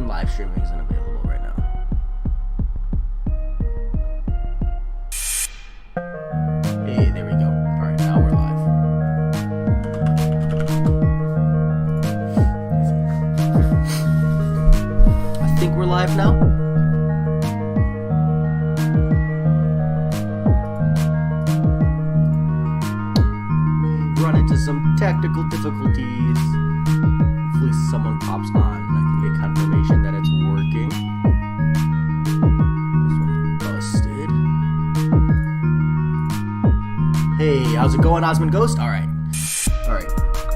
live streaming isn't available right now. Hey, there we go. Alright, now we're live. I think we're live now. Run into some technical difficulties. Hopefully someone pops on and I can get confirmation that it's working. This one's busted. Hey, how's it going, Osmond Ghost? Alright.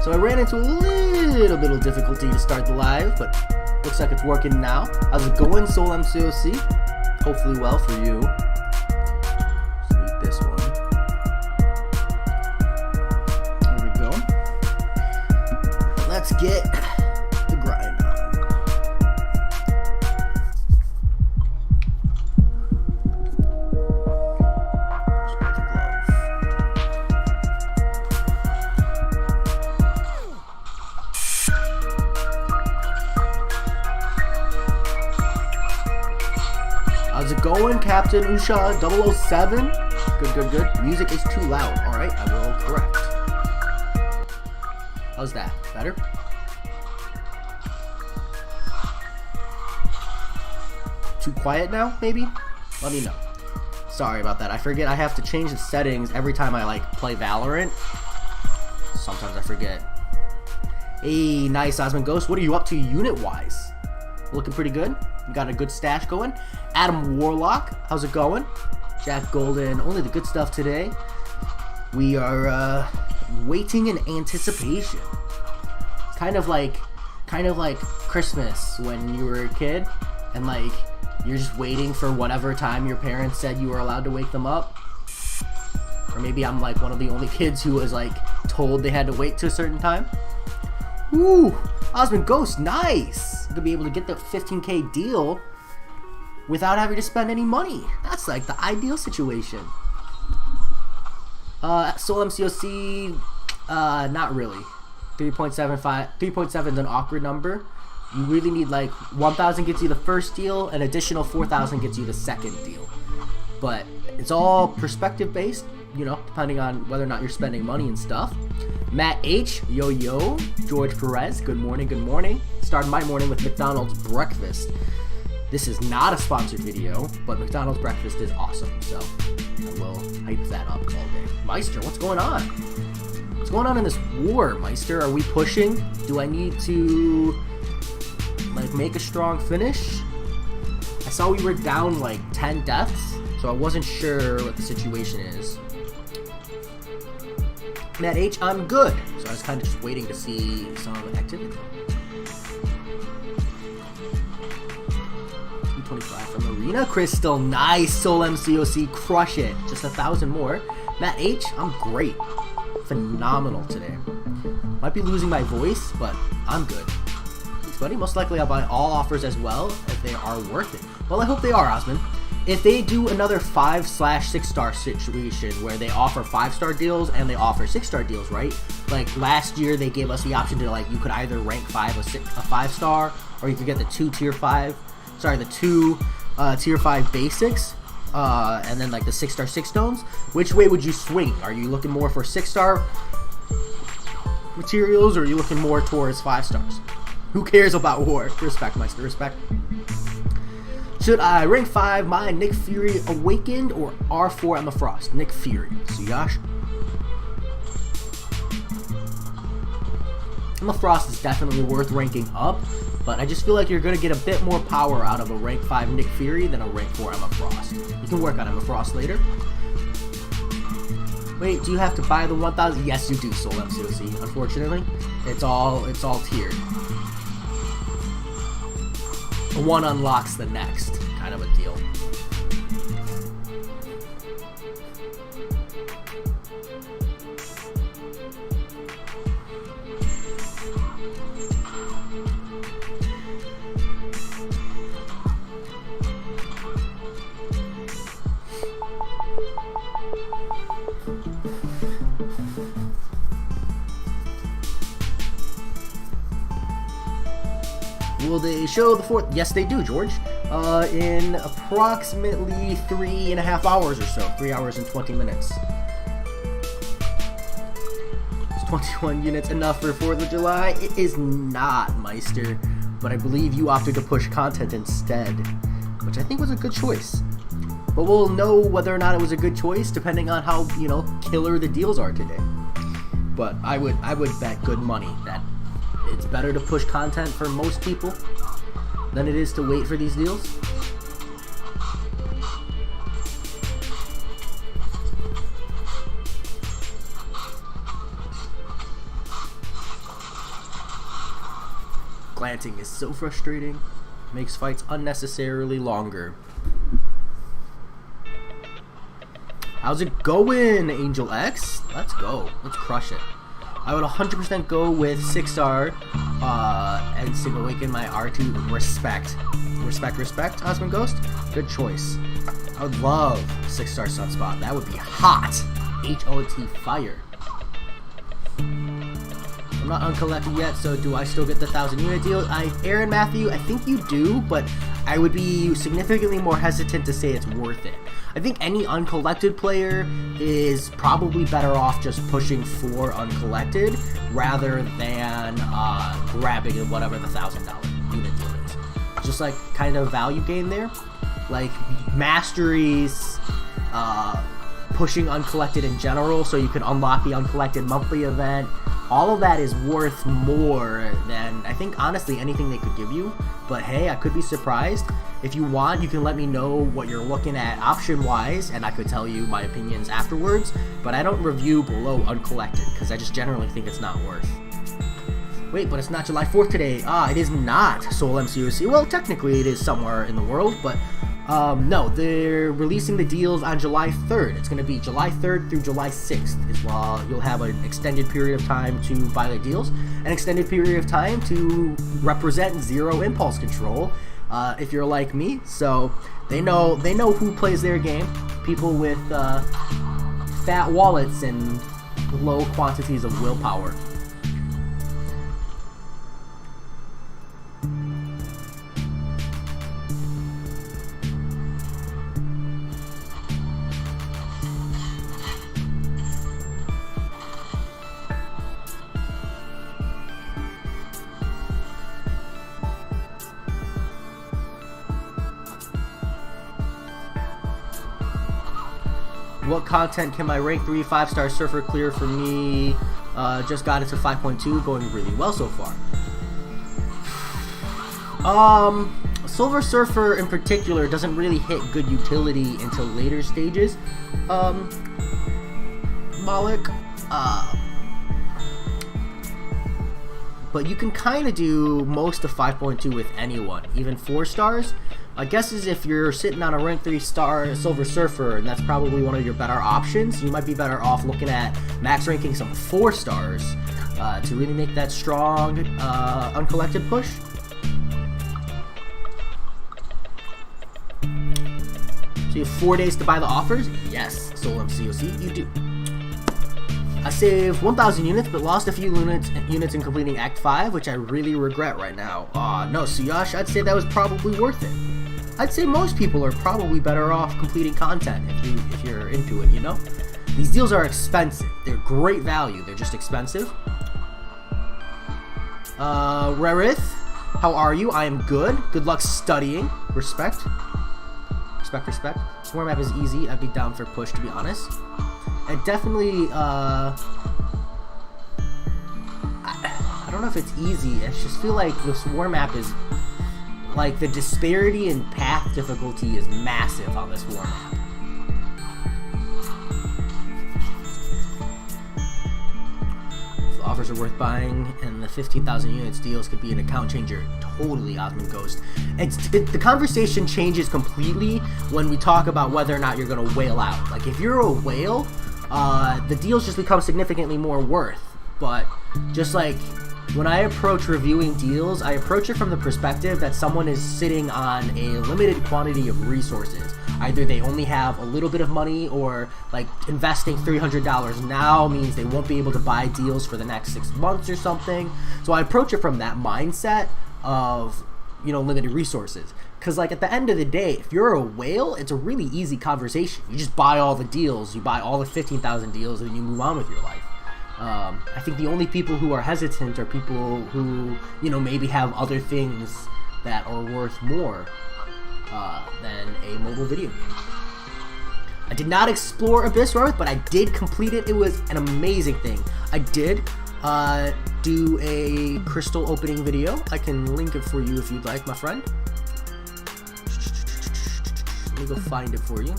So I ran into a little bit of difficulty to start the live, but looks like it's working now. How's it going, Soul MCOC? Hopefully well for you. Just need this one. There we go. Let's get the grind on. Just get the glove. How's it going, Captain Usha 007? Good. Music is too loud. Alright, I will correct. How's that? Better? Too quiet now, maybe? Let me know. Sorry about that. I forget I have to change the settings every time I play Valorant. Sometimes I forget. Hey, nice, Osmond Ghost. What are you up to unit-wise? Looking pretty good. You got a good stash going. Adam Warlock, how's it going? Jack Golden, only the good stuff today. We are waiting in anticipation. It's kind of like Christmas when you were a kid, and you're just waiting for whatever time your parents said you were allowed to wake them up. Or maybe I'm one of the only kids who was told they had to wait to a certain time. Ooh, Osmond Ghost, nice! To be able to get the 15K deal without having to spend any money. That's the ideal situation. Soul MCOC, not really. 3.7 is an awkward number. You really need 1,000 gets you the first deal, an additional 4,000 gets you the second deal. But it's all perspective based, depending on whether or not you're spending money and stuff. Matt H, yo, George Perez, good morning. Started my morning with McDonald's breakfast. This is not a sponsored video, but McDonald's breakfast is awesome, so I will hype that up all day. Meister, what's going on? What's going on in this war, Meister? Are we pushing? Do I need to make a strong finish? I saw we were down 10 deaths, so I wasn't sure what the situation is. Matt H, I'm good. So I was kind of just waiting to see some activity. 225 from Arena Crystal. Nice, Soul MCOC. Crush it. Just 1,000 more. Matt H, I'm great. Phenomenal today. Might be losing my voice, but I'm good. Thanks, buddy. Most likely I'll buy all offers as well if they are worth it. Well, I hope they are, Osmond. If they do another 5/6-star situation where they offer 5-star deals and they offer 6-star deals, right? Last year they gave us the option to you could either rank 5 a 5-star, or you could get the two tier 5 basics, and then the 6-star 6 stones. Which way would you swing? Are you looking more for 6-star materials, or are you looking more towards 5 stars? Who cares about war? Respect, Meister, respect. Should I rank 5 my Nick Fury Awakened or R4 Emma Frost? Nick Fury. Siyash. Emma Frost is definitely worth ranking up, but I just feel like you're going to get a bit more power out of a rank 5 Nick Fury than a rank 4 Emma Frost. You can work on Emma Frost later. Wait, do you have to buy the 1,000? Yes, you do, Soul MCOC. Unfortunately, it's all tiered. One unlocks the next, kind of a deal. Will they show the 4th? Yes, they do, George. In approximately 3.5 hours or so. 3 hours and 20 minutes. Is 21 units enough for 4th of July? It is not, Meister. But I believe you opted to push content instead, which I think was a good choice. But we'll know whether or not it was a good choice depending on how, you know, killer the deals are today. But I would bet good money that it's better to push content for most people than it is to wait for these deals. Glanting is so frustrating. Makes fights unnecessarily longer. How's it going, Angel X? Let's go. Let's crush it. I would 100% go with 6-star and Sigma Awaken my R2 respect. Respect, Osmond Ghost. Good choice. I would love 6-star Sunspot. That would be hot. HOT fire. I'm not uncollected yet, so do I still get the 1,000 unit deal? Aaron Matthew, I think you do, but I would be significantly more hesitant to say it's worth it. I think any uncollected player is probably better off just pushing for uncollected rather than grabbing whatever the $1,000 unit deal is. Just like kind of value gain there. Like masteries, pushing uncollected in general so you can unlock the uncollected monthly event. All of that is worth more than, I think, honestly, anything they could give you. But hey, I could be surprised. If you want, you can let me know what you're looking at option-wise, and I could tell you my opinions afterwards. But I don't review below uncollected, because I just generally think it's not worth. Wait, but it's not July 4th today. It is not Soul MCOC. Well, technically it is somewhere in the world, but no, they're releasing the deals on July 3rd. It's going to be July 3rd through July 6th is while you'll have an extended period of time to buy the deals, an extended period of time to represent zero impulse control if you're like me. So they know who plays their game. People with fat wallets and low quantities of willpower. What content can my rank 3 5-star surfer clear for me? Just got it to 5.2, going really well so far. Silver Surfer in particular doesn't really hit good utility until later stages. Malik, but you can kind of do most of 5.2 with anyone, even 4 stars. I guess is if you're sitting on a rank 3-star Silver Surfer, and that's probably one of your better options, you might be better off looking at max ranking some 4 stars to really make that strong uncollected push. So you have 4 days to buy the offers? Yes, Soul MCOC, you do. I saved 1,000 units, but lost a few units in completing Act 5, which I really regret right now. No, Suyash, I'd say that was probably worth it. I'd say most people are probably better off completing content if you're into it, you know? These deals are expensive. They're great value. They're just expensive. Rarith, how are you? I am good. Good luck studying. Respect. Respect. Swarm map is easy. I'd be down for push, to be honest. I definitely, I don't know if it's easy. I just feel like the Swarm map is, like, the disparity in path difficulty is massive on this Swarm map. The offers are worth buying, and the 15,000 units deals could be an account changer. Totally, Osmond Ghost. The conversation changes completely when we talk about whether or not you're going to whale out. Like, if you're a whale, the deals just become significantly more worth. But just like when I approach reviewing deals, I approach it from the perspective that someone is sitting on a limited quantity of resources. Either they only have a little bit of money, or like investing $300 now means they won't be able to buy deals for the next 6 months or something. So I approach it from that mindset of limited resources. Because like at the end of the day, if you're a whale, it's a really easy conversation. You just buy all the deals, you buy all the 15,000 deals, and you move on with your life. I think the only people who are hesitant are people who, maybe have other things that are worth more than a mobile video game. I did not explore Abyss Earth, but I did complete it. It was an amazing thing. I did do a crystal opening video. I can link it for you if you'd like, my friend. Let me go find it for you.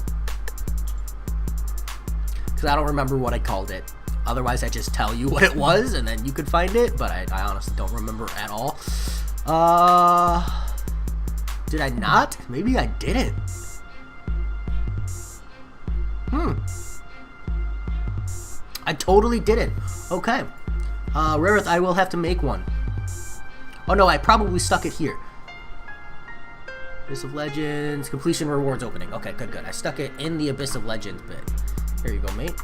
Because I don't remember what I called it. Otherwise, I just tell you what it was, and then you could find it. But I honestly don't remember at all. Did I not? Maybe I didn't. I totally didn't. Okay. Rareth, I will have to make one. Oh no, I probably stuck it here. Abyss of Legends, completion rewards opening. Okay, good. I stuck it in the Abyss of Legends bit. Here you go, mate.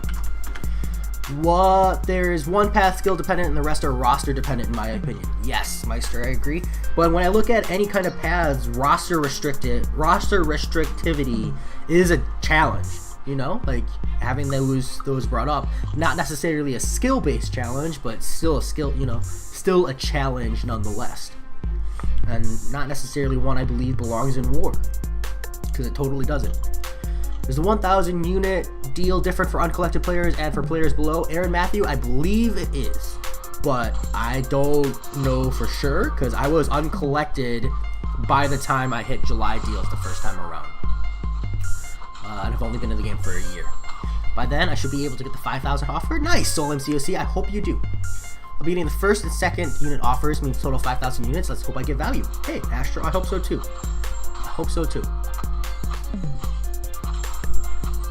There's one path skill dependent and the rest are roster dependent in my opinion. Yes, Meister, I agree. But when I look at any kind of paths, roster restrictivity is a challenge. Like having those brought up, not necessarily a skill-based challenge, but still a skill, still a challenge nonetheless. And not necessarily one I believe belongs in war, because it totally doesn't. There's a 1,000 unit deal different for uncollected players and for players below. Aaron Matthew, I believe it is, but I don't know for sure, because I was uncollected by the time I hit July deals the first time around. And I've only been in the game for a year. By then, I should be able to get the 5,000 offer. Nice, Soul MCOC. I hope you do. I'll be getting the first and second unit offers, means total 5,000 units. Let's hope I get value. Hey, Astro, I hope so too.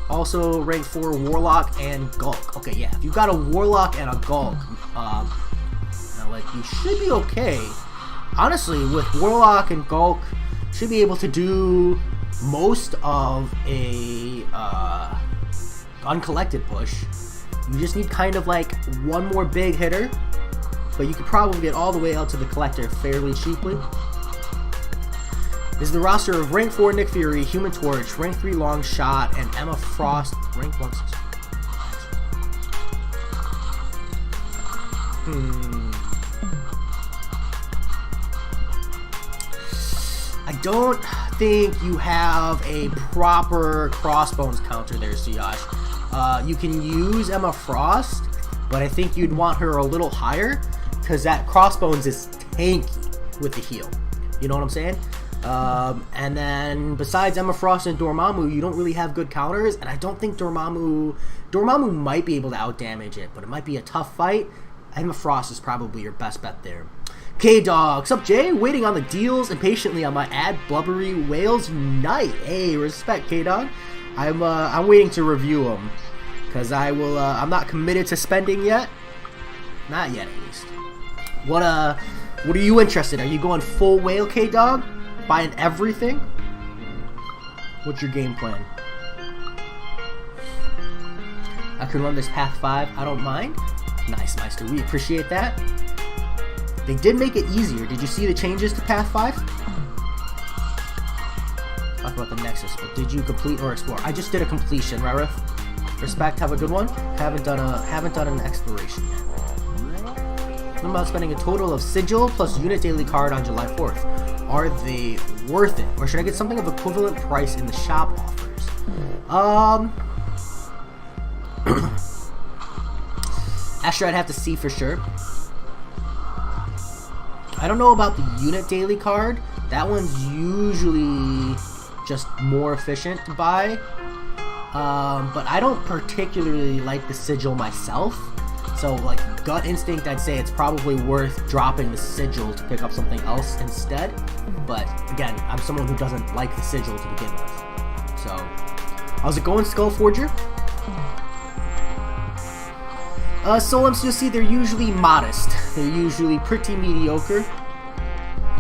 Also, rank 4 Warlock and Gulk. Okay, yeah, if you've got a Warlock and a Gulk, you should be okay. Honestly, with Warlock and Gulk, should be able to do most of a uncollected push. You just need kind of like one more big hitter, but you could probably get all the way out to the collector fairly cheaply. This is the roster of rank 4 Nick Fury, Human Torch, rank 3 Long Shot, and Emma Frost, rank 1. I don't think you have a proper Crossbones counter there, Siyash. You can use Emma Frost, but I think you'd want her a little higher, because that Crossbones is tanky with the heal. You know what I'm saying? And then besides Emma Frost and Dormammu, you don't really have good counters, and I don't think Dormammu might be able to outdamage it, but it might be a tough fight. Emma Frost is probably your best bet there. K-Dog, sup Jay? Waiting on the deals impatiently on my ad Blubbery Whales Unite. Hey, respect K-Dog. I'm waiting to review them, because I'm not committed to spending yet. Not yet, at least. What are you interested? Are you going full whale, K-Dog? Buying everything? What's your game plan? I can run this Path 5. I don't mind. Nice, Meister. We appreciate that. They did make it easier. Did you see the changes to Path 5? Talk about the Nexus, but did you complete or explore? I just did a completion, Rareth. Respect, have a good one. Haven't done an exploration yet. I'm about spending a total of Sigil plus Unit Daily Card on July 4th. Are they worth it? Or should I get something of equivalent price in the shop offers? Astro, I'd have to see for sure. I don't know about the Unit Daily Card. That one's usually just more efficient to buy. But I don't particularly like the Sigil myself. So, like, gut instinct, I'd say it's probably worth dropping the Sigil to pick up something else instead. But, again, I'm someone who doesn't like the Sigil to begin with. So, how's it going, Skullforger? Soul MCOC, they're usually modest. They're usually pretty mediocre.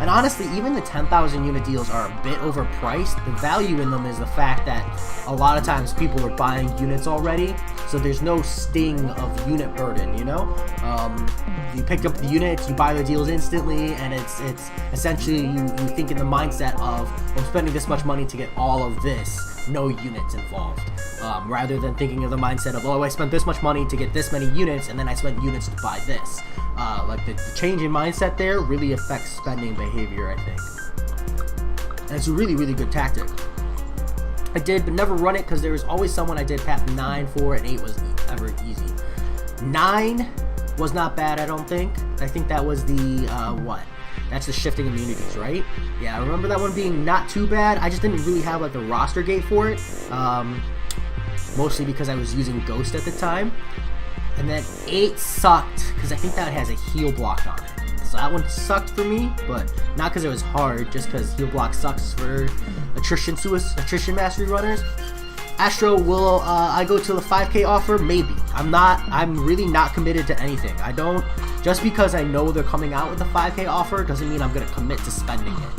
And And honestly, even the 10,000 unit deals are a bit overpriced. The value in them is the fact that a lot of times people are buying units already, so there's no sting of unit burden, you know? You pick up the units, you buy the deals instantly, and it's essentially you think in the mindset of, I'm spending this much money to get all of this, no units involved. Rather than thinking of the mindset of, oh, I spent this much money to get this many units, and then I spent units to buy this. Like the change in mindset there really affects spending behavior, I think. And it's a really, really good tactic. I did, but never run it because there was always someone I did path 9 for, and 8 was ever easy. 9 was not bad, I don't think. I think that was the, what? That's the shifting immunities, right? Yeah, I remember that one being not too bad. I just didn't really have, like, the roster gate for it. Mostly because I was using Ghost at the time. And then 8 sucked, because I think that has a heal block on it. So that one sucked for me, but not because it was hard, just because heal block sucks for attrition mastery runners. Astro, will I go to the 5K offer? Maybe. I'm really not committed to anything. I don't, just because I know they're coming out with a 5K offer doesn't mean I'm going to commit to spending it.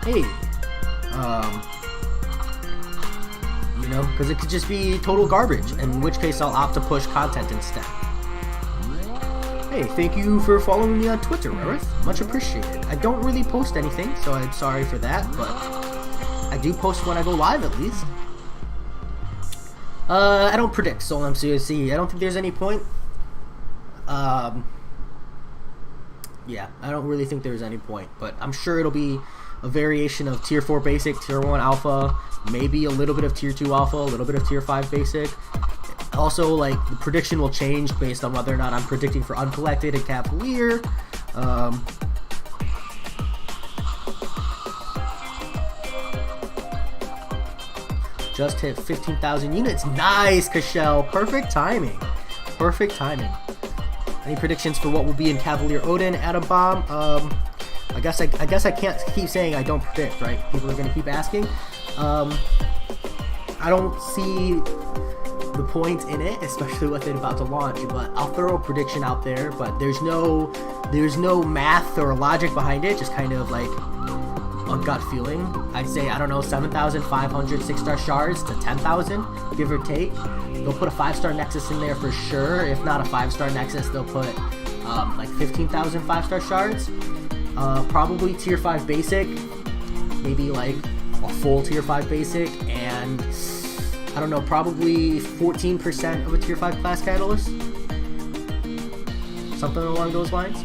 Hey, you know, because it could just be total garbage, in which case I'll opt to push content instead. Hey, thank you for following me on Twitter, Rareth. Much appreciated. I don't really post anything, so I'm sorry for that, but I do post when I go live at least. I don't predict Soul MCOC. I don't think there's any point. Yeah, I don't really think there's any point, but I'm sure it'll be a variation of Tier 4 Basic, Tier 1 Alpha, maybe a little bit of Tier 2 Alpha, a little bit of Tier 5 Basic. Also, like, the prediction will change based on whether or not I'm predicting for Uncollected and Cavalier. Just hit 15,000 units. Nice, Kashel. Perfect timing. Perfect timing. Any predictions for what will be in Cavalier Odin, Atom Bomb? I guess I can't keep saying I don't predict, right? People are gonna keep asking. I don't see the point in it, especially with it about to launch, but I'll throw a prediction out there, but there's no math or logic behind it, just kind of like a gut feeling. I'd say, I don't know, 7,500 6-star shards to 10,000, give or take. They'll put a 5-star Nexus in there for sure. If not a 5-star Nexus, they'll put like 15,000 5-star shards. Probably Tier 5 Basic, maybe like a full Tier 5 Basic, and I don't know, probably 14% of a Tier 5 Class Catalyst. Something along those lines.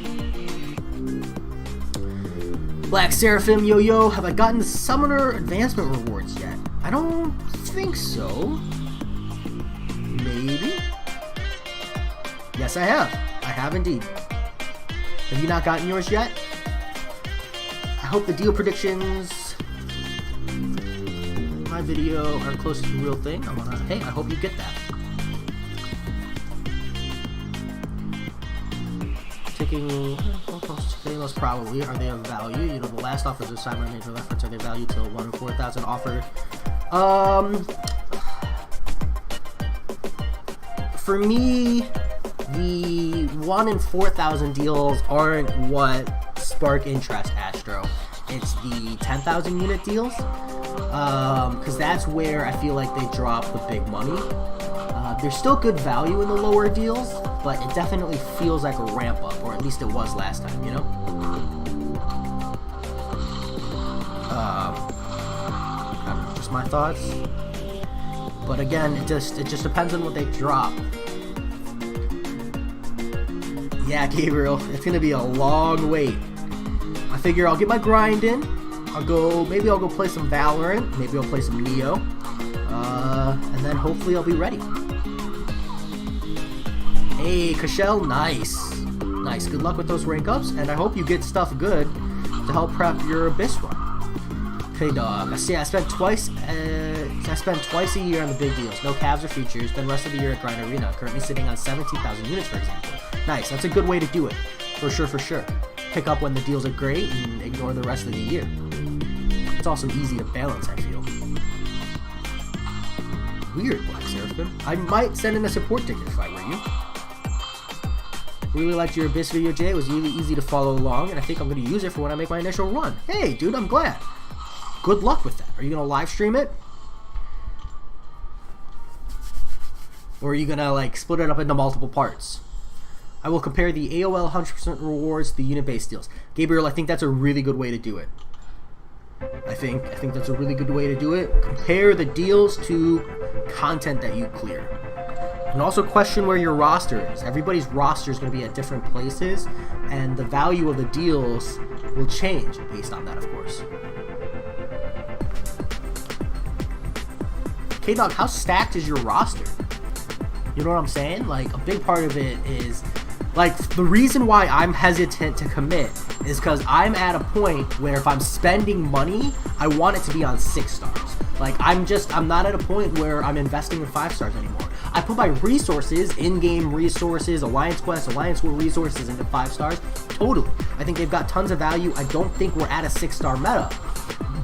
Black Seraphim, yo, have I gotten the Summoner Advancement rewards yet? I don't think so. Maybe? Yes, I have. I have indeed. Have you not gotten yours yet? I hope the deal predictions in my video are close to the real thing. Hey, I hope you get that. Taking most probably, are they of value? You know, the last offers of Cyber Major Efforts, are they value till 1 in 4,000 offered? For me, the 1 in 4,000 deals aren't what spark interest, Astro. It's the 10,000 unit deals, because that's where I feel like they drop the big money. There's still good value in the lower deals, but it definitely feels like a ramp up, or at least it was last time, you know? I don't know, just my thoughts. But again, it just depends on what they drop. Yeah, Gabriel, it's gonna be a long wait. I figure I'll get my grind in. Maybe I'll go play some Valorant. Maybe I'll play some Neo. And then hopefully I'll be ready. Hey, Kashel, nice. Nice, good luck with those rank ups, and I hope you get stuff good to help prep your Abyss run. Okay, dog. I spent twice a year on the big deals. No Cavs or features, then rest of the year at Grind Arena. Currently sitting on 17,000 units, for example. Nice, that's a good way to do it. For sure. Pick up when the deals are great and ignore the rest of the year. It's also easy to balance, I feel. Weird, Black Seraphim. I might send in a support ticket if I were you. Really liked your Abyss video, Jay. It was really easy to follow along, and I think I'm going to use it for when I make my initial run. Hey, dude, I'm glad. Good luck with that. Are you going to live stream it? Or are you going to, like, split it up into multiple parts? I will compare the AOL 100% rewards to the unit-based deals. Gabriel, I think that's a really good way to do it. I think that's a really good way to do it. Compare the deals to content that you clear. And also question where your roster is. Everybody's roster is going to be at different places, and the value of the deals will change based on that, of course. K-Dog, how stacked is your roster? You know what I'm saying? Like, a big part of it is, like, the reason why I'm hesitant to commit is because I'm at a point where if I'm spending money, I want it to be on 6 stars. Like, I'm not at a point where I'm investing in 5 stars anymore. I put my resources, in-game resources, Alliance Quest, Alliance War resources into 5 stars. Totally. I think they've got tons of value. I don't think we're at a 6-star meta.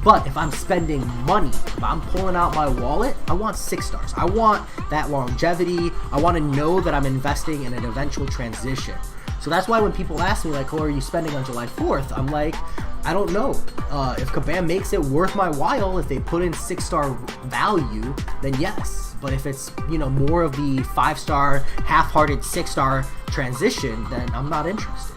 But if I'm spending money, if I'm pulling out my wallet, I want 6 stars. I want that longevity. I want to know that I'm investing in an eventual transition. So that's why when people ask me, like, oh, are you spending on July 4th? I'm like, I don't know. If Kabam makes it worth my while, if they put in 6-star value, then yes. But if it's, you know, more of the 5-star, half-hearted 6-star transition, then I'm not interested.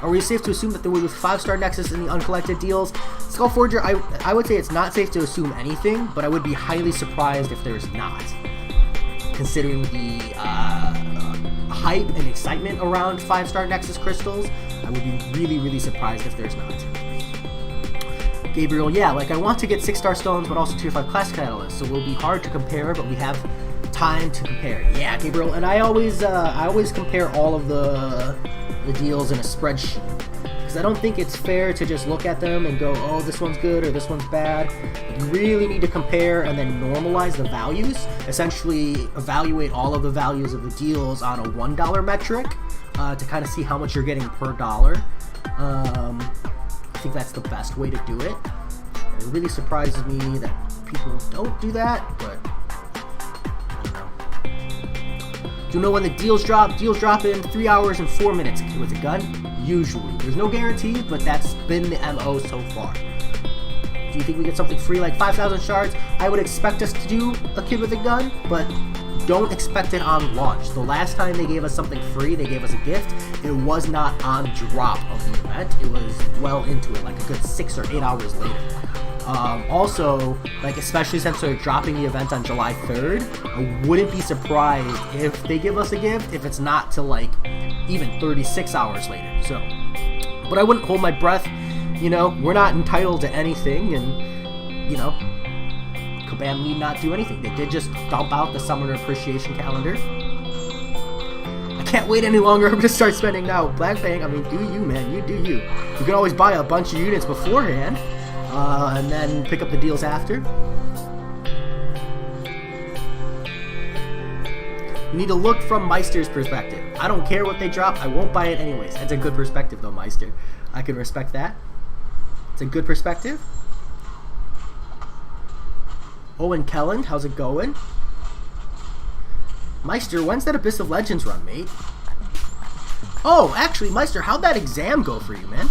Are we safe to assume that there was 5-star Nexus in the uncollected deals? Skullforger, I would say it's not safe to assume anything, but I would be highly surprised if there's not. Considering the hype and excitement around 5-star Nexus crystals, I would be really, really surprised if there's not. Gabriel, yeah, like I want to get 6-star stones, but also tier 5 classic catalysts, so it will be hard to compare, but we have time to compare. Yeah, Gabriel, and I always compare all of the deals in a spreadsheet, because I don't think it's fair to just look at them and go, oh, this one's good or this one's bad. You really need to compare and then normalize the values, essentially evaluate all of the values of the deals on a $1 metric to kind of see how much you're getting per dollar. I think that's the best way to do it. And it really surprises me that people don't do that, but do you know when the deals drop? Deals drop in 3 hours and 4 minutes with a gun. Usually. There's no guarantee, but that's been the MO so far. Do you think we get something free like 5,000 shards? I would expect us to do a kid with a gun, but don't expect it on launch. The last time they gave us something free, they gave us a gift, it was not on drop of the event. It was well into it, like a good 6 or 8 hours later. Also, like, especially since they're dropping the event on July 3rd, I wouldn't be surprised if they give us a gift if it's not till like even 36 hours later. So, but I wouldn't hold my breath. You know, we're not entitled to anything, and you know, Kabam need not do anything. They did just dump out the Summoner Appreciation Calendar. I can't wait any longer. I'm gonna start spending now. Black Fang, I mean, do you, man? You do you. You can always buy a bunch of units beforehand. And then pick up the deals after. You need to look from Meister's perspective. I don't care what they drop, I won't buy it anyways. That's a good perspective though, Meister. I can respect that. It's a good perspective. Owen Kelland, how's it going? Meister, when's that Abyss of Legends run, mate? Oh, actually, Meister, how'd that exam go for you, man?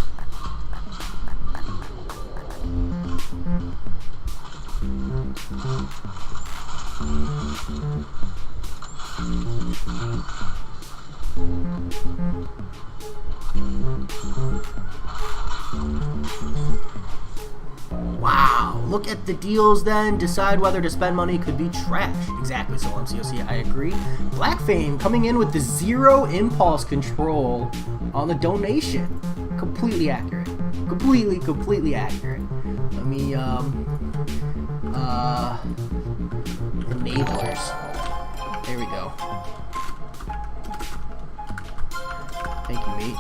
Wow, look at the deals then, decide whether to spend money, could be trash. Exactly, so MCOC, I agree. Black Fame coming in with the 0 impulse control on the donation. Completely accurate. Completely accurate. Let me, enablers. There we go. Thank you, mate.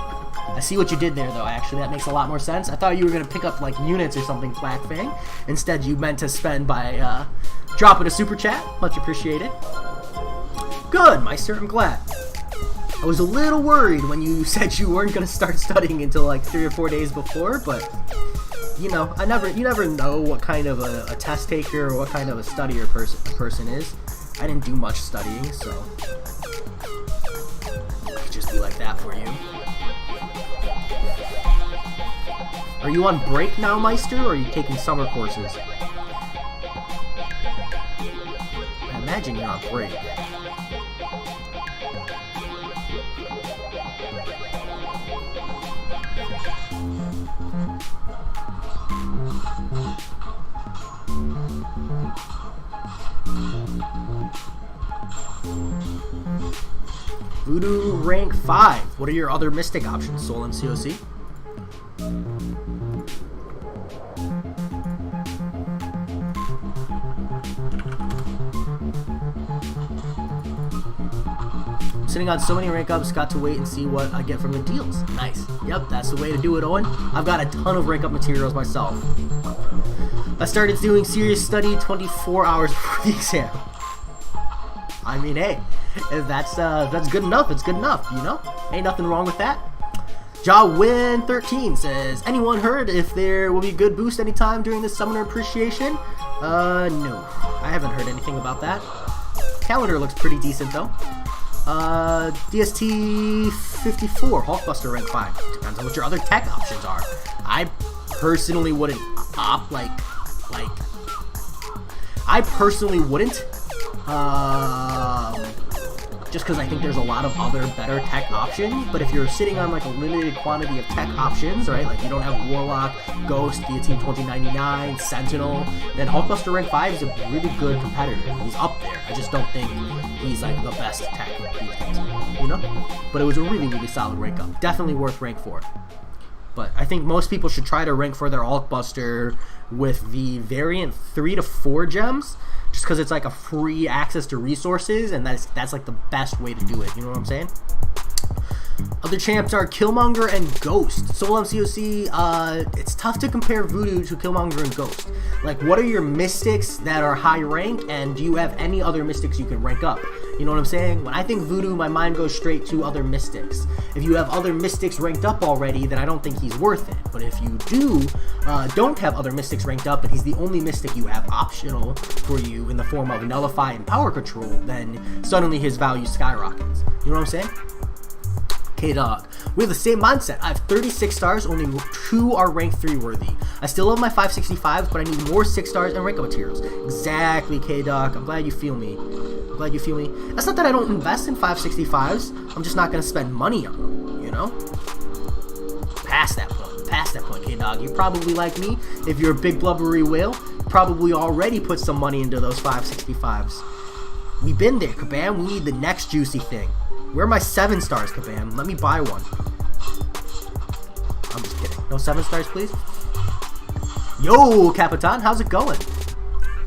I see what you did there, though, actually. That makes a lot more sense. I thought you were going to pick up, like, units or something, Black Fang. Instead, you meant to spend by, dropping a super chat. Much appreciated. Good, Meister. I'm glad. I was a little worried when you said you weren't going to start studying until, like, 3 or 4 days before, but, you know, you never know what kind of a test taker or what kind of a studier person is. I didn't do much studying, so that for you. Are you on break now, Meister, or are you taking summer courses? I imagine you're on break. Voodoo rank 5. What are your other mystic options, Soul MCOC? I'm sitting on so many rank ups, got to wait and see what I get from the deals. Nice. Yep, that's the way to do it, Owen. I've got a ton of rank up materials myself. I started doing serious study 24 hours before the exam. I mean, hey, if that's good enough, it's good enough, you know? Ain't nothing wrong with that. JaWin13 says, anyone heard if there will be good boost anytime during the Summoner Appreciation? No. I haven't heard anything about that. Calendar looks pretty decent, though. DST54, Hulkbuster rank 5. Depends on what your other tech options are. I personally wouldn't opt, I personally wouldn't. Just because I think there's a lot of other better tech options, but if you're sitting on like a limited quantity of tech options, right, like you don't have Warlock, Ghost, Guillotine 2099, Sentinel, then Hulkbuster rank 5 is a really good competitor. He's up there. I just don't think he's like the best tech these days, you know? But it was a really, really solid rank up. Definitely worth rank 4. But I think most people should try to rank for their Hulkbuster with the variant 3 to 4 gems, just because it's like a free access to resources, and that's like the best way to do it. You know what I'm saying? Other champs are Killmonger and Ghost. Soul MCOC, it's tough to compare Voodoo to Killmonger and Ghost. Like, what are your mystics that are high rank, and do you have any other mystics you can rank up? You know what I'm saying? When I think Voodoo, my mind goes straight to other mystics. If you have other mystics ranked up already, then I don't think he's worth it. But if you don't have other mystics ranked up, but he's the only mystic you have optional for you in the form of Nullify and Power Control, then suddenly his value skyrockets. You know what I'm saying? K-Dog. We have the same mindset. I have 36 stars, only 2 are rank 3 worthy. I still love my 565s, but I need more 6 stars and rank up materials. Exactly, K-Dog. I'm glad you feel me. I'm glad you feel me. That's not that I don't invest in 565s. I'm just not going to spend money on them, you know? Past that point, K-Dog. You're probably like me. If you're a big blubbery whale, probably already put some money into those 565s. We've been there, Kabam. We need the next juicy thing. Where are my 7 stars, Kabam? Let me buy one. I'm just kidding. No 7 stars, please? Yo, Capitan, how's it going?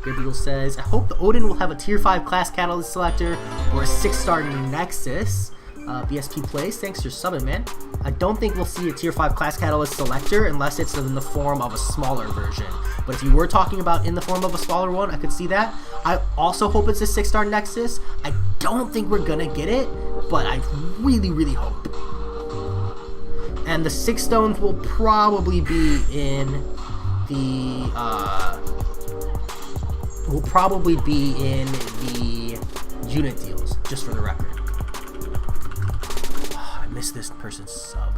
Good Beagle says, I hope the Odin will have a tier 5 class catalyst selector or a 6-star Nexus. BSP plays, thanks for subbing, man. I don't think we'll see a tier 5 class catalyst selector unless it's in the form of a smaller version. But if you were talking about in the form of a smaller one, I could see that. I also hope it's a 6-star Nexus. I don't think we're gonna get it, but I really, really hope. And the 6 stones will probably be in the unit deals, just for the record. Oh, I missed this person's sub.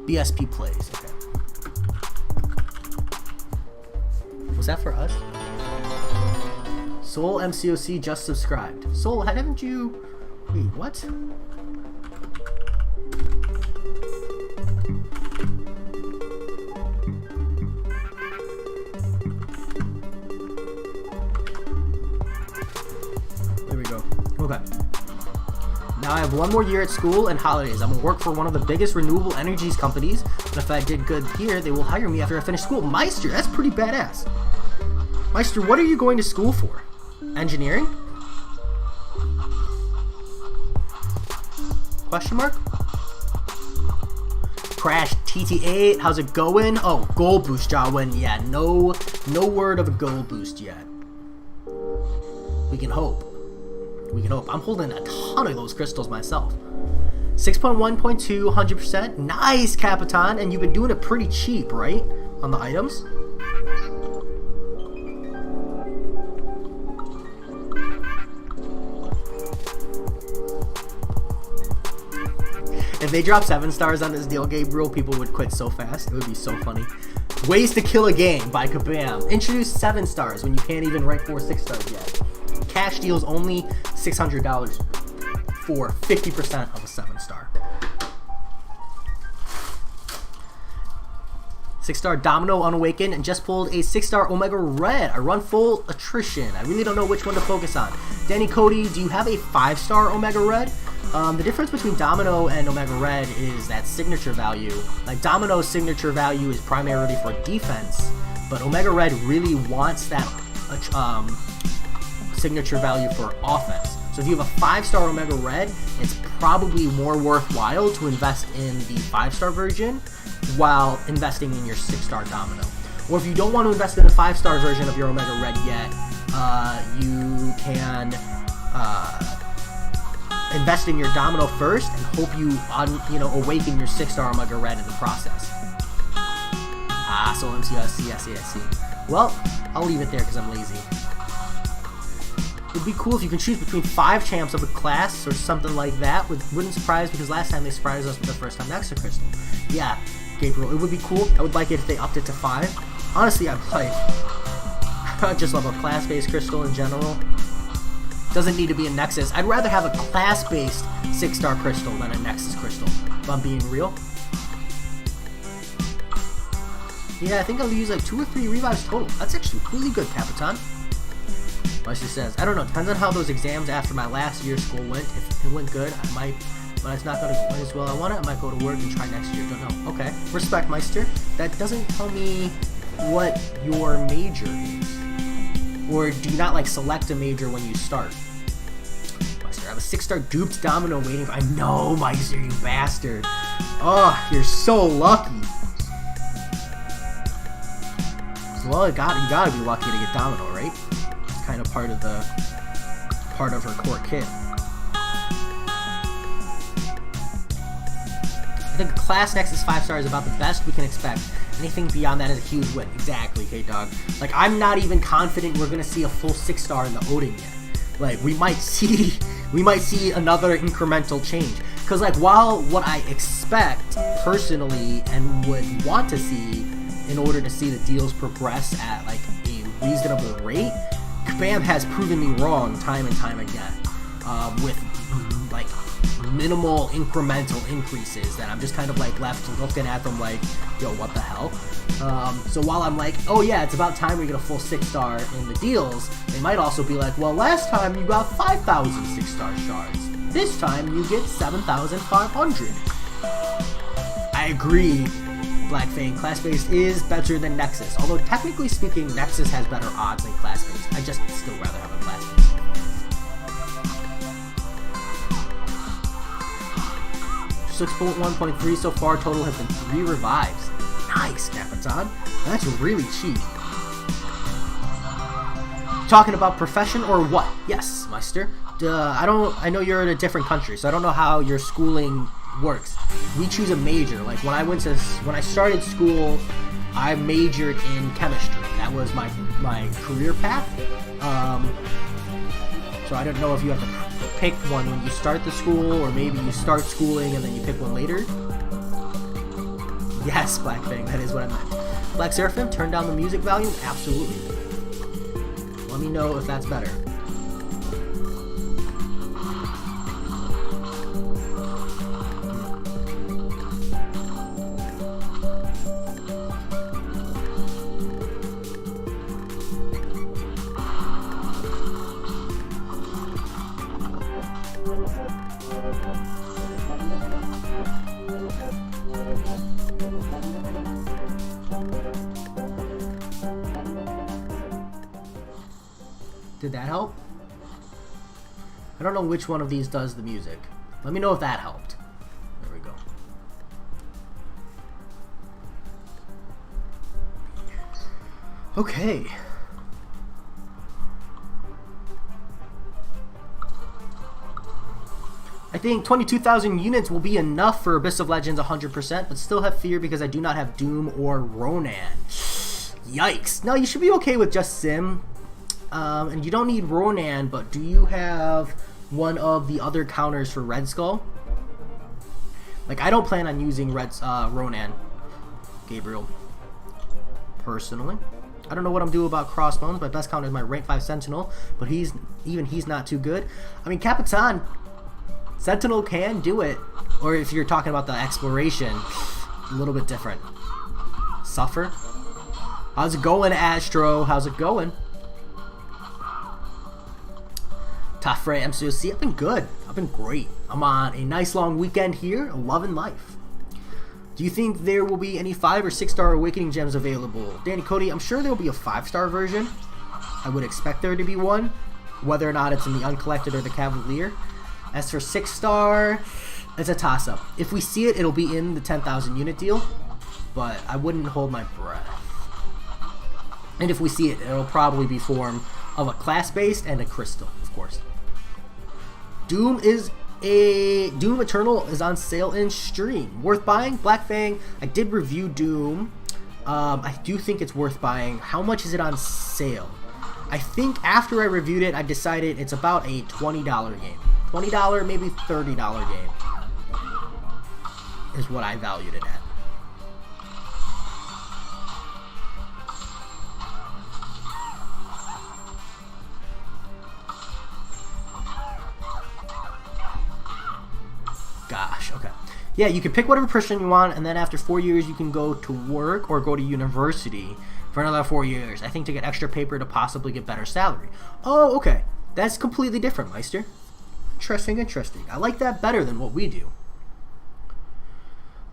BSP plays, okay. Was that for us? Soul MCOC just subscribed. Soul, haven't you... Wait, what? There we go. Okay. Now I have 1 more year at school and holidays. I'm gonna work for one of the biggest renewable energies companies, and if I did good here, they will hire me after I finish school. Meister, that's pretty badass. Meister, what are you going to school for? Engineering? Question mark? Crash TT8, how's it going? Oh, gold boost, JaWin. Yeah, no word of a gold boost yet. We can hope. We can hope. I'm holding a ton of those crystals myself. 6.1.2, 100%. Nice, Capitan. And you've been doing it pretty cheap, right? On the items? If they drop 7 stars on this deal, Gabriel, people would quit so fast. It would be so funny. Ways to Kill a Game by Kabam. Introduce 7 stars when you can't even rank 4 6 stars yet. Cash deals only $600 for 50% of a 7-star. 6-star Domino Unawakened and just pulled a 6-star Omega Red. I run full attrition. I really don't know which one to focus on. Danny Cody, do you have a 5-star Omega Red? The difference between Domino and Omega Red is that signature value. Like, Domino's signature value is primarily for defense, but Omega Red really wants that signature value for offense. So if you have a 5-star Omega Red, it's probably more worthwhile to invest in the 5-star version while investing in your 6-star Domino. Or if you don't want to invest in the 5-star version of your Omega Red yet, you can invest in your Domino first and hope you awaken your 6-star Omega Red in the process. So MCOC, I see. Well, I'll leave it there because I'm lazy. It would be cool if you can choose between 5 champs of a class or something like that. Wouldn't surprise because last time they surprised us with the first time Nexa Crystal. Yeah, Gabriel, it would be cool. I would like it if they upped it to 5. Honestly, I just love a class-based crystal in general. Doesn't need to be a Nexus. I'd rather have a class-based 6-star crystal than a Nexus crystal, if I'm being real. Yeah, I think I'll use like 2 or 3 revives total. That's actually really good, Capitan. Meister says, I don't know, depends on how those exams after my last year's school went. If it went good, I might, but it's not going to go as well I want it, I might go to work and try next year. Don't know. Okay, respect, Meister. That doesn't tell me what your major is. Or do you not, like, select a major when you start? Meister, I have a 6-star duped Domino waiting for... I know, Meister, you bastard. Oh, you're so lucky. Well, you gotta be lucky to get Domino, right? It's kind of part of her core kit. I think a class Nexus 5-star is about the best we can expect. Anything beyond that is a huge win. Exactly, K-Dog. Like, I'm not even confident we're gonna see a full 6-star in the Odin yet. Like, we might see another incremental change. Cause like, while what I expect personally and would want to see in order to see the deals progress at like a reasonable rate, Kabam has proven me wrong time and time again, with like minimal incremental increases that I'm just kind of like left looking at them like, yo, what the hell? So while I'm like, oh yeah, it's about time we get a full 6-star in the deals, they might also be like, well, last time you got 5,000 6-star shards. This time you get 7,500. I agree, Black Fang. Class-based is better than Nexus. Although technically speaking, Nexus has better odds than class-based. I just still rather have a class-based. So 1.3 so far, total has been 3 revives. Nice, Capitan. That's really cheap. Talking about profession or what? Yes, Meister. I know you're in a different country, so I don't know how your schooling works. We choose a major. Like when I started school, I majored in chemistry. That was my career path. So I don't know if you have to pick one when you start the school, or maybe you start schooling and then you pick one later. Yes, Black Fang, that is what I meant. Black Seraphim, turn down the music volume? Absolutely. Let me know if that's better. Did that help? I don't know which one of these does the music. Let me know if that helped. There we go. Okay. I think 22,000 units will be enough for Abyss of Legends 100%, but still have fear because I do not have Doom or Ronan. Yikes. No, you should be okay with just Sim. And you don't need Ronan, but do you have one of the other counters for Red Skull? Like, I don't plan on using Ronan Gabriel, personally. I don't know what I'm doing about Crossbones. My best counter is my rank 5 Sentinel, but he's not too good. I mean, Capitan, Sentinel can do it. Or if you're talking about the exploration, a little bit different. Suffer. How's it going, Astro? How's it going? Tafre MCOC, I've been good. I've been great. I'm on a nice long weekend here, loving life. Do you think there will be any 5 or 6-star Awakening Gems available? Danny Cody, I'm sure there will be a 5-star version. I would expect there to be one, whether or not it's in the Uncollected or the Cavalier. As for 6-star, it's a toss-up. If we see it, it'll be in the 10,000 unit deal, but I wouldn't hold my breath. And if we see it, it'll probably be form of a class-based and a crystal, of course. Doom Eternal is on sale in stream. Worth buying? Black Fang. I did review Doom. I do think it's worth buying. How much is it on sale? I think after I reviewed it, I decided it's about a $20 game. $20, maybe $30 game is what I valued it at. Gosh, okay. Yeah, you can pick whatever person you want, and then after 4 years, you can go to work or go to university for another 4 years. I think to get extra paper to possibly get better salary. Oh, okay. That's completely different, Meister. Interesting, interesting. I like that better than what we do.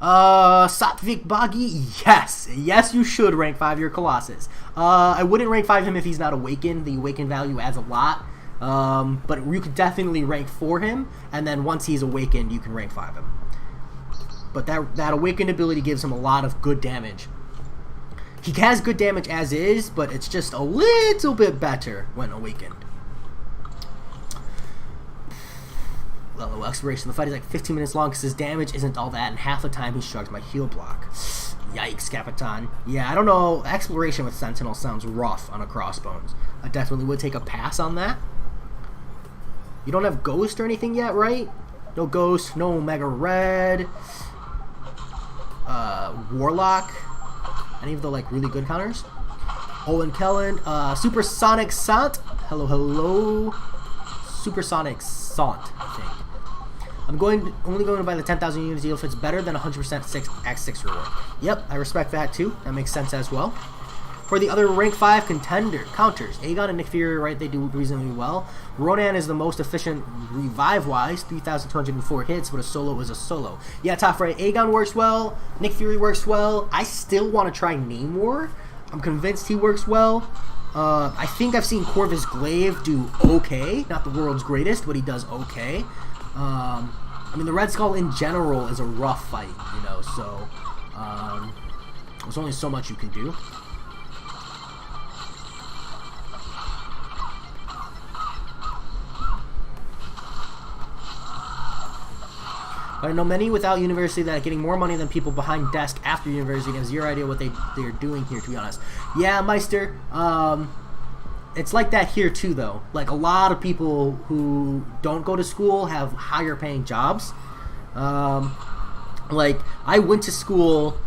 Satvik Boggy, yes. Yes, you should rank 5 your Colossus. I wouldn't rank 5 him if he's not awakened. The awakened value adds a lot. But you could definitely rank 4 him, and then once he's awakened, you can rank 5 him. But that awakened ability gives him a lot of good damage. He has good damage as is, but it's just a little bit better when awakened. Low expiration. The fight is like 15 minutes long because his damage isn't all that, and half the time he shrugs my heal block. Yikes, Capitan. Yeah, I don't know. Exploration with Sentinel sounds rough on a Crossbones. I definitely would take a pass on that. You don't have Ghost or anything yet, right? No Ghost, no Omega Red, Warlock, any of the like really good counters. Owen Kellen, Supersonic Sant. Hello, hello. Supersonic Sant, I think. I'm only going to buy the 10,000 unit deal if it's better than 100% X6 reward. Yep, I respect that too. That makes sense as well. For the other rank 5 counters, Aegon and Nick Fury, right, they do reasonably well. Ronan is the most efficient revive-wise, 3,204 hits, but a solo is a solo. Yeah, top right, Aegon works well, Nick Fury works well. I still want to try Namor. I'm convinced he works well. I think I've seen Corvus Glaive do okay. Not the world's greatest, but he does okay. I mean, the Red Skull in general is a rough fight, you know, so there's only so much you can do. But I know many without university that are getting more money than people behind desk after university and have zero idea what they're doing here, to be honest. Yeah, Meister, it's like that here too, though. Like, a lot of people who don't go to school have higher paying jobs. Like, I went to school,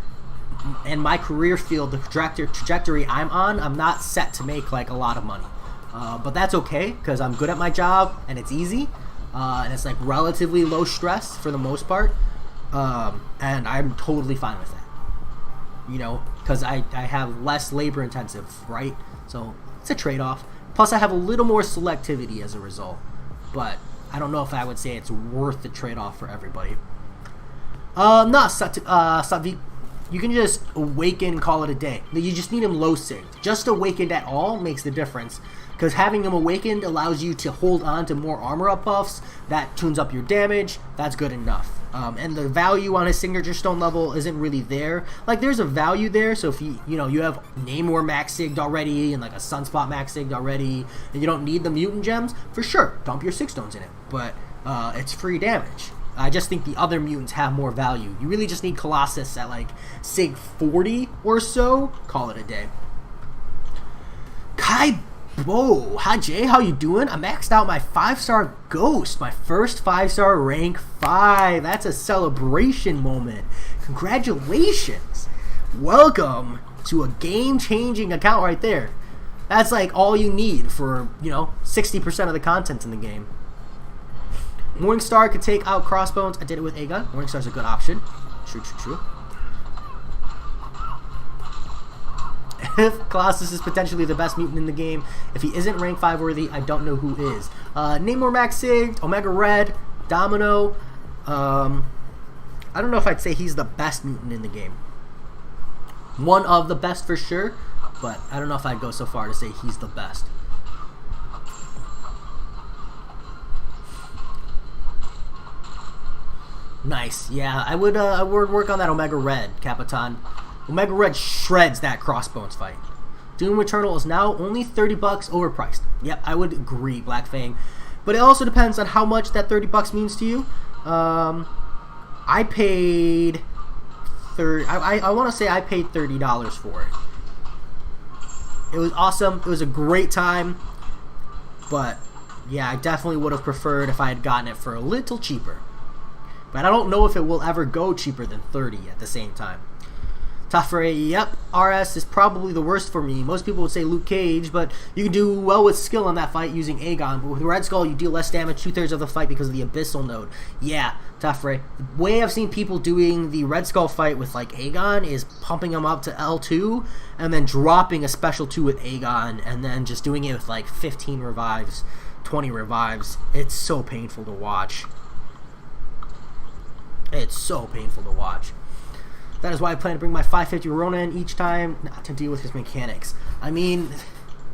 and my career field, the trajectory I'm on, I'm not set to make, like, a lot of money. But that's okay, because I'm good at my job, and it's easy. And it's like relatively low stress for the most part, and I'm totally fine with that, you know, because I have less labor intensive, right? So it's a trade-off. Plus I have a little more selectivity as a result, but I don't know if I would say it's worth the trade-off for everybody. No, Satvik, you can just awaken and call it a day. You just need him low synced. Just awakened at all makes the difference. Because having him awakened allows you to hold on to more armor up buffs. That tunes up your damage. That's good enough. And the value on his signature stone level isn't really there. Like, there's a value there. So if you have Namor max sigged already and like a Sunspot max sigged already, and you don't need the mutant gems, for sure, dump your 6 stones in it. But it's free damage. I just think the other mutants have more value. You really just need Colossus at like sig 40 or so. Call it a day. Kai Whoa, hi Jay, how you doing? I maxed out my 5-star ghost, my first 5-star rank 5. That's a celebration moment. Congratulations. Welcome to a game-changing account right there. That's like all you need for, 60% of the content in the game. Morningstar could take out Crossbones. I did it with Aegon. Morningstar's a good option. True. If Colossus is potentially the best mutant in the game, if he isn't rank 5 worthy, I don't know who is. Namor Max Sig, Omega Red, Domino. I don't know if I'd say he's the best mutant in the game. One of the best for sure, but I don't know if I'd go so far to say he's the best. Nice, yeah, I would work on that Omega Red, Capitan. Omega Red shreds that Crossbones fight. Doom Eternal is now only $30 overpriced. Yep, I would agree, Black Fang. But it also depends on how much that $30 means to you. I paid I want to say I paid $30 for it. It was awesome. It was a great time. But yeah, I definitely would have preferred if I had gotten it for a little cheaper. But I don't know if it will ever go cheaper than 30 at the same time. Tafre, yep, RS is probably the worst for me. Most people would say Luke Cage, but you can do well with skill on that fight using Aegon. But with Red Skull, you deal less damage 2/3 of the fight because of the Abyssal node. Yeah, Tafre. The way I've seen people doing the Red Skull fight with like Aegon is pumping him up to L2 and then dropping a special 2 with Aegon and then just doing it with like 15 revives, 20 revives. It's so painful to watch. It's so painful to watch. That is why I plan to bring my 550 Ronin each time, not to deal with his mechanics. I mean,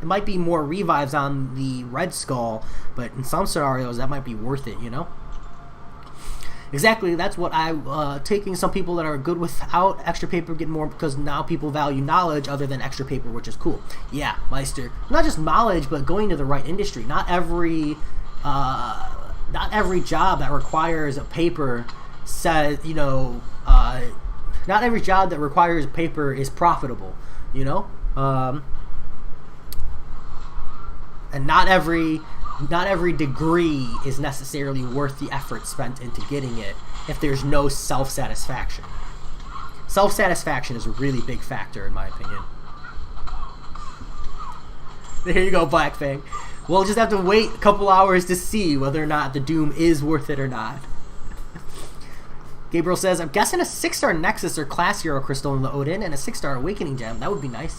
it might be more revives on the Red Skull, but in some scenarios that might be worth it, you know? Exactly, that's what taking some people that are good without extra paper get more, because now people value knowledge other than extra paper, which is cool. Yeah, Meister. Not just knowledge, but going to the right industry. Not every job that requires a paper says, not every job that requires paper is profitable, and not every degree is necessarily worth the effort spent into getting it if there's no self-satisfaction. Self-satisfaction is a really big factor in my opinion. There you go, Black Fang. We'll just have to wait a couple hours to see whether or not the Doom is worth it or not. Gabriel says, I'm guessing a 6-star Nexus or Class Hero Crystal in the Odin and a 6-star Awakening Gem. That would be nice.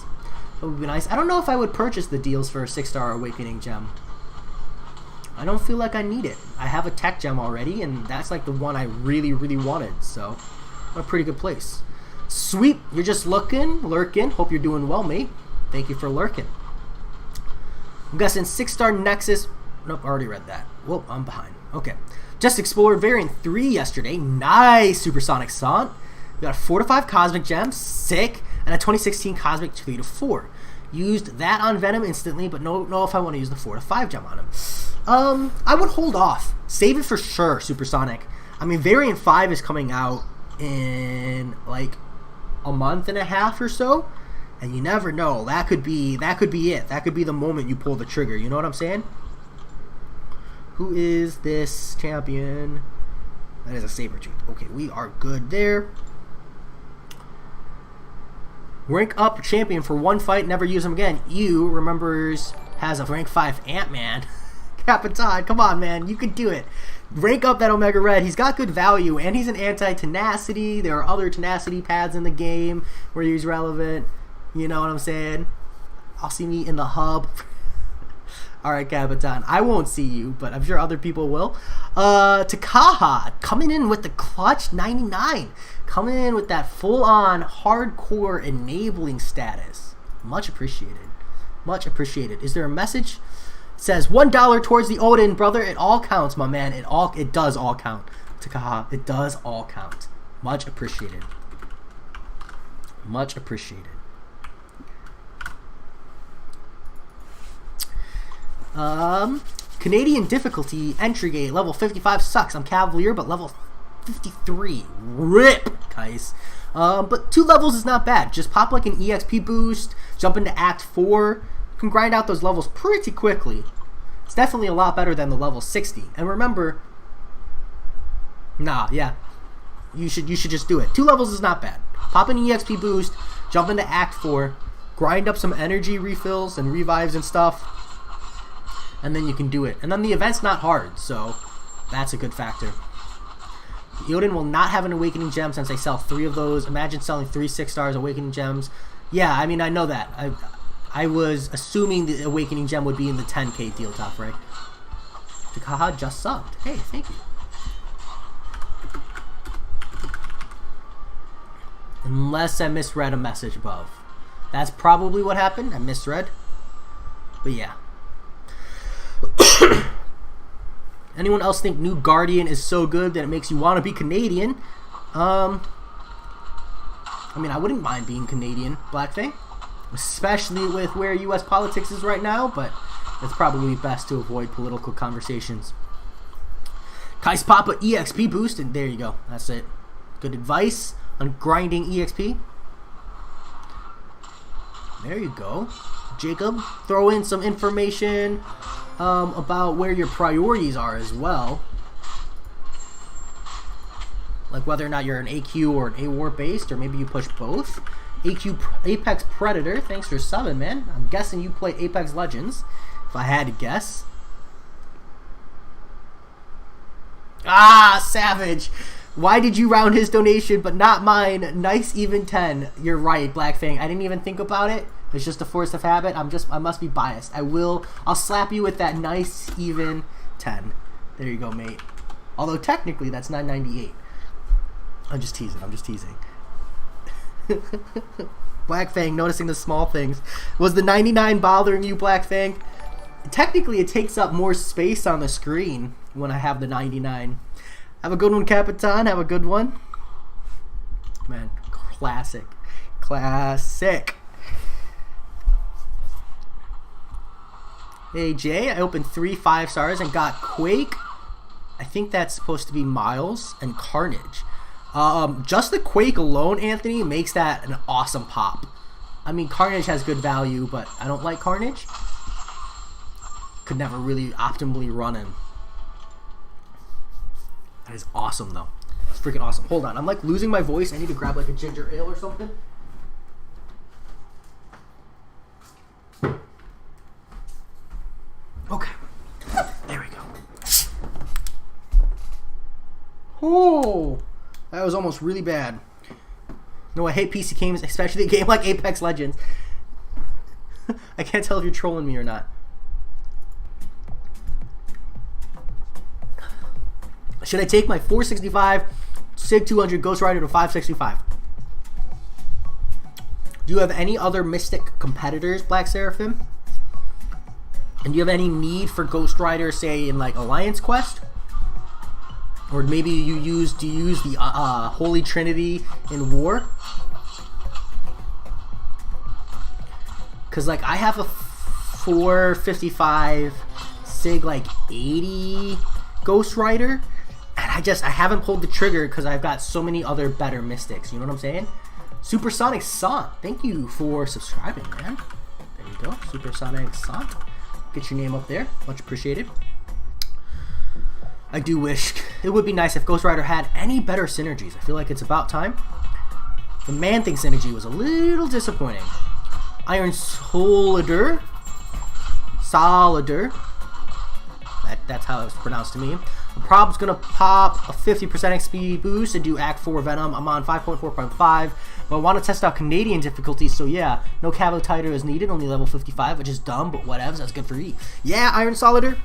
That would be nice. I don't know if I would purchase the deals for a 6-star Awakening Gem. I don't feel like I need it. I have a Tech Gem already, and that's like the one I really, really wanted. So, a pretty good place. Sweet. You're just lurking. Hope you're doing well, mate. Thank you for lurking. I'm guessing 6-star Nexus. Nope, I already read that. Whoop, I'm behind. Okay. Just explored Variant 3 yesterday. Nice Supersonic Sant. We got a 4-5 Cosmic Gem. Sick. And a 2016 Cosmic 3-4. Used that on Venom instantly, but know if I want to use the 4-5 Gem on him. I would hold off. Save it for sure, Supersonic. I mean, Variant 5 is coming out in like a month and a half or so. And you never know. That could be it. That could be the moment you pull the trigger. You know what I'm saying? Who is this champion? That is a Sabretooth. Okay, we are good there. Rank up champion for one fight, never use him again. You remembers has a rank 5 Ant-Man. Capitan, come on, man. You could do it. Rank up that Omega Red. He's got good value, and he's an anti-tenacity. There are other tenacity pads in the game where he's relevant. You know what I'm saying? I'll see me in the hub. Alright, Capitan. I won't see you, but I'm sure other people will. Takaha coming in with the clutch 99. Coming in with that full-on hardcore enabling status. Much appreciated. Much appreciated. Is there a message? It says $1 towards the Odin, brother. It all counts, my man. It does all count. Takaha, it does all count. Much appreciated. Much appreciated. Canadian difficulty entry gate level 55 sucks. I'm Cavalier, but level 53. Rip, guys. But 2 levels is not bad. Just pop like an EXP boost, jump into Act 4, can grind out those levels pretty quickly. It's definitely a lot better than the level 60. And remember, you should just do it. 2 levels is not bad. Pop an EXP boost, jump into Act 4, grind up some energy refills and revives and stuff, and then you can do it. And then the event's not hard, so that's a good factor. Eoden will not have an Awakening Gem since they sell 3 of those. Imagine selling 3 6-stars Awakening Gems. Yeah, I mean, I know that. I was assuming the Awakening Gem would be in the 10k deal top, right? Takaha just subbed. Hey, thank you. Unless I misread a message above. That's probably what happened. I misread. But yeah. Anyone else think New Guardian is so good that it makes you want to be Canadian? I mean, I wouldn't mind being Canadian, Blackfang. Especially with where U.S. politics is right now, but it's probably best to avoid political conversations. Kai's Papa EXP boost, and there you go. That's it. Good advice on grinding EXP. There you go. Jacob, throw in some information about where your priorities are as well. Like whether or not you're an AQ or an AWAR based, or maybe you push both. AQ Apex Predator, thanks for subbing, man. I'm guessing you play Apex Legends, if I had to guess. Ah, Savage! Why did you round his donation but not mine? Nice even 10. You're right, Blackfang. I didn't even think about it. It's just a force of habit. I must be biased. I'll slap you with that nice even 10. There you go, mate. Although technically that's 998. I'm just teasing. Blackfang, noticing the small things. Was the 99 bothering you, Blackfang? Technically, it takes up more space on the screen when I have the 99. Have a good one, Capitan. Have a good one. Man, classic. Hey, Jay, I opened 3 5-stars and got Quake. I think that's supposed to be Miles and Carnage. Just the Quake alone, Anthony, makes that an awesome pop. I mean, Carnage has good value, but I don't like Carnage. Could never really optimally run him. That is awesome, though. It's freaking awesome. Hold on, I'm like losing my voice. I need to grab like a ginger ale or something. Okay. There we go. Oh! That was almost really bad. No, I hate PC games, especially a game like Apex Legends. I can't tell if you're trolling me or not. Should I take my 465 SIG 200 Ghost Rider to 565? Do you have any other Mystic competitors, Black Seraphim? And do you have any need for Ghost Rider, say, in like Alliance Quest? Or maybe do you use the Holy Trinity in War? Because like I have a 455 SIG like 80 Ghost Rider, and I haven't pulled the trigger because I've got so many other better Mystics. You know what I'm saying? Supersonic Sant, thank you for subscribing, man. There you go, Supersonic Sant. Get your name up there, much appreciated. I do wish it would be nice if Ghost Rider had any better synergies. I feel like it's about time. The Man-Thing synergy was a little disappointing. Iron Solider. That's how it's pronounced to me. The prob's gonna pop a 50% XP boost and do Act 4 Venom. I'm on 5.4.5, but I want to test out Canadian difficulty, so yeah, no Cavalier is needed, only level 55, which is dumb, but whatevs, that's good for you. Yeah, Iron Solider.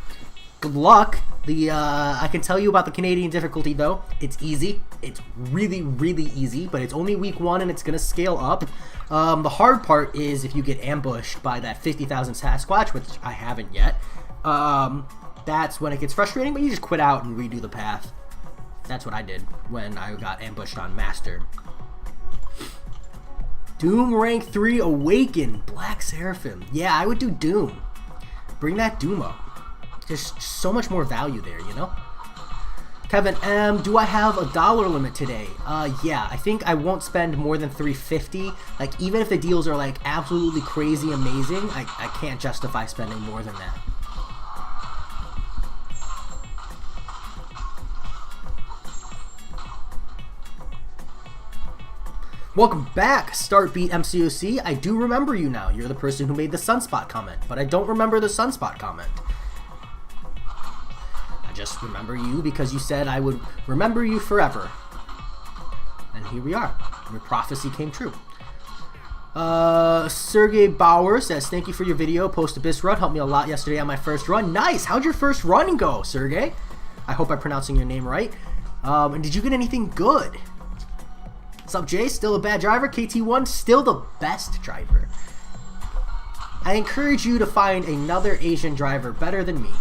Good luck. I can tell you about the Canadian difficulty though. It's easy. It's really, really easy, but it's only week 1 and it's gonna scale up. The hard part is if you get ambushed by that 50,000 Sasquatch, which I haven't yet. That's when it gets frustrating, but you just quit out and redo the path. That's what I did when I got ambushed on Master. Doom rank 3 Awaken, Black Seraphim. Yeah, I would do Doom. Bring that Doom up. There's so much more value there, you know? Kevin M, do I have a dollar limit today? Yeah, I think I won't spend more than $3.50. Like, even if the deals are like absolutely crazy amazing, I can't justify spending more than that. Welcome back, Startbeat MCOC. I do remember you now. You're the person who made the Sunspot comment, but I don't remember the Sunspot comment. I just remember you because you said I would remember you forever. And here we are. Your prophecy came true. Sergey Bauer says, thank you for your video. Post-Abyss run. Helped me a lot yesterday on my first run. Nice! How'd your first run go, Sergey? I hope I'm pronouncing your name right. And did you get anything good? What's up, Jay? Still a bad driver? KT1, still the best driver. I encourage you to find another Asian driver better than me.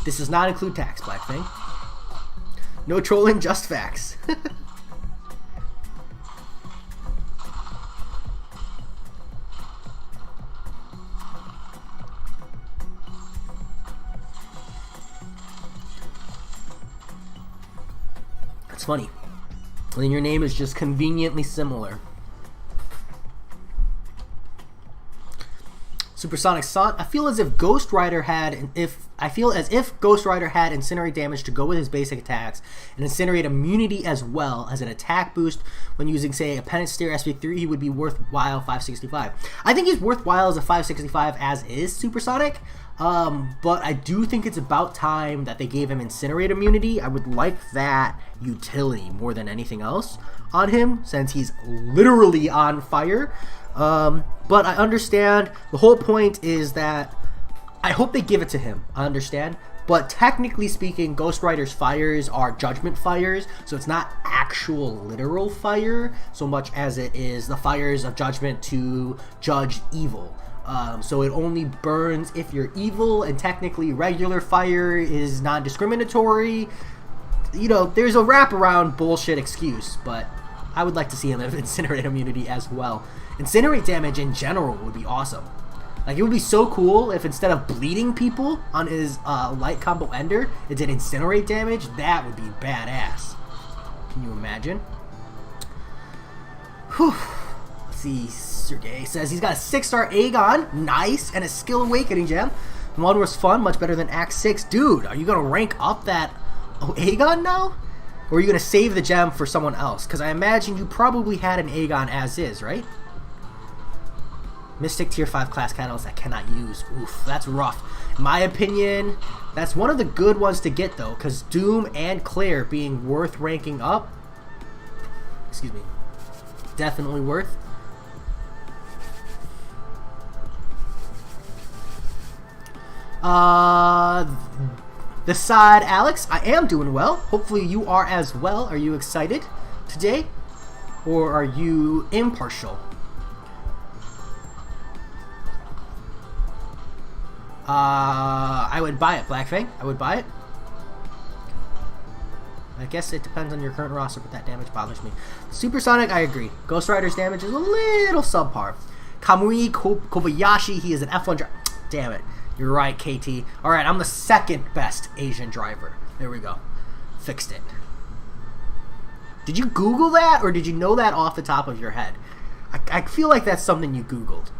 This does not include tax, Blackfang. No trolling, just facts. That's funny. And your name is just conveniently similar. Supersonic Sun. I feel as if Ghost Rider had Incinerate damage to go with his basic attacks and Incinerate immunity as well as an attack boost when using, say, a Penance Stare SP3, he would be worthwhile 565. I think he's worthwhile as a 565 as is Supersonic. But I do think it's about time that they gave him Incinerate immunity. I would like that utility more than anything else on him, since he's literally on fire. But I understand the whole point is that I hope they give it to him. I understand. But technically speaking, Ghost Rider's fires are judgment fires, so it's not actual literal fire so much as it is the fires of judgment to judge evil. So it only burns if you're evil, and technically regular fire is non-discriminatory. You know, there's a wraparound bullshit excuse, but I would like to see him have Incinerate immunity as well. Incinerate damage in general would be awesome. Like, it would be so cool if instead of bleeding people on his light combo ender, it did Incinerate damage. That would be badass. Can you imagine? Whew. Let's see. Sergey says he's got a 6-star Aegon, nice, and a Skill Awakening gem. One was fun, much better than Act 6. Dude, are you gonna rank up that Aegon now? Or are you gonna save the gem for someone else? Because I imagine you probably had an Aegon as is, right? Mystic Tier 5 class catalyst I cannot use. Oof, that's rough. In my opinion, that's one of the good ones to get though, because Doom and Claire being worth ranking up. Excuse me. Definitely worth. The side, Alex, I am doing well. Hopefully you are as well. Are you excited today? Or are you impartial? I would buy it, Blackfang. I would buy it. I guess it depends on your current roster, but that damage bothers me. Supersonic, I agree. Ghost Rider's damage is a little subpar. Kamui Kobayashi, he is an F1 driver. Damn it. You're right, KT. Alright, I'm the second best Asian driver. There we go. Fixed it. Did you Google that, or did you know that off the top of your head? I feel like that's something you Googled.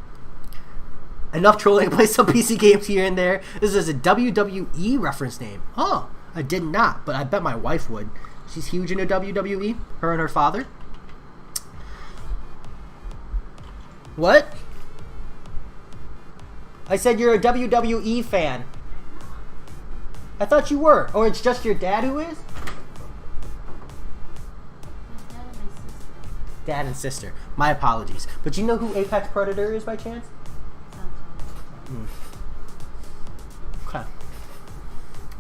Enough trolling to play some PC games here and there. This is a WWE reference name. Oh, I did not, but I bet my wife would. She's huge into WWE, her and her father. What? I said you're a WWE fan. I thought you were. Or it's just your dad who is? Dad and sister. My apologies. But you know who Apex Predator is by chance? Okay.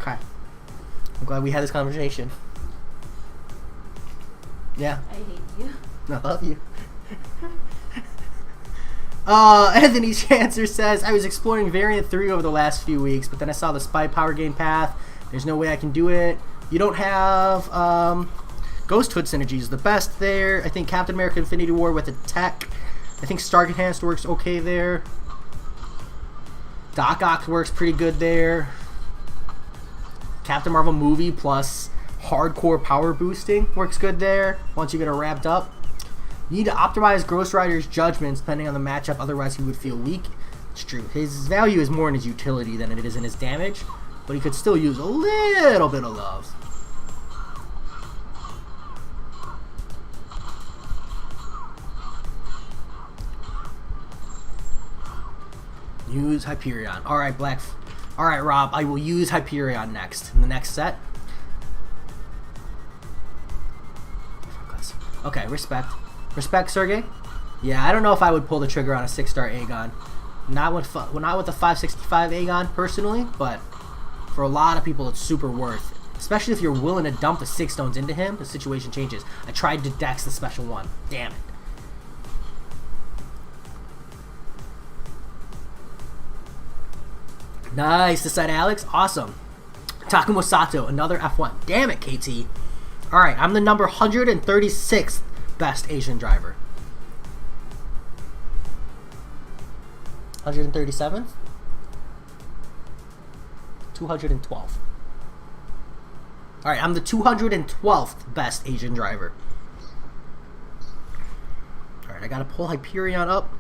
Okay. I'm glad we had this conversation. Yeah. I hate you. I love you. Anthony Chancer says, I was exploring Variant 3 over the last few weeks, but then I saw the Spy Power Gain path. There's no way I can do it. You don't have Ghost Hood synergy is the best there. I think Captain America Infinity War with a tech. I think Stark Enhanced works okay there. Doc Ock works pretty good there. Captain Marvel movie plus hardcore power boosting works good there once you get it wrapped up. You need to optimize Ghost Rider's judgments depending on the matchup, otherwise he would feel weak. It's true. His value is more in his utility than it is in his damage, but he could still use a little bit of love. Use Hyperion. Alright, Alright, Rob, I will use Hyperion next. In the next set. Okay, respect. Respect, Sergey. Yeah, I don't know if I would pull the trigger on a 6-star Aegon. Not with the 565 Aegon, personally, but for a lot of people, it's super worth it. Especially if you're willing to dump the 6 stones into him, the situation changes. I tried to dex the special one. Damn it. Nice, decide Alex. Awesome. Takuma Sato, another F1. Damn it, KT. Alright, I'm the number 136th best Asian driver. 137th? 212th. Alright, I'm the 212th best Asian driver. Alright, I gotta pull Hyperion up.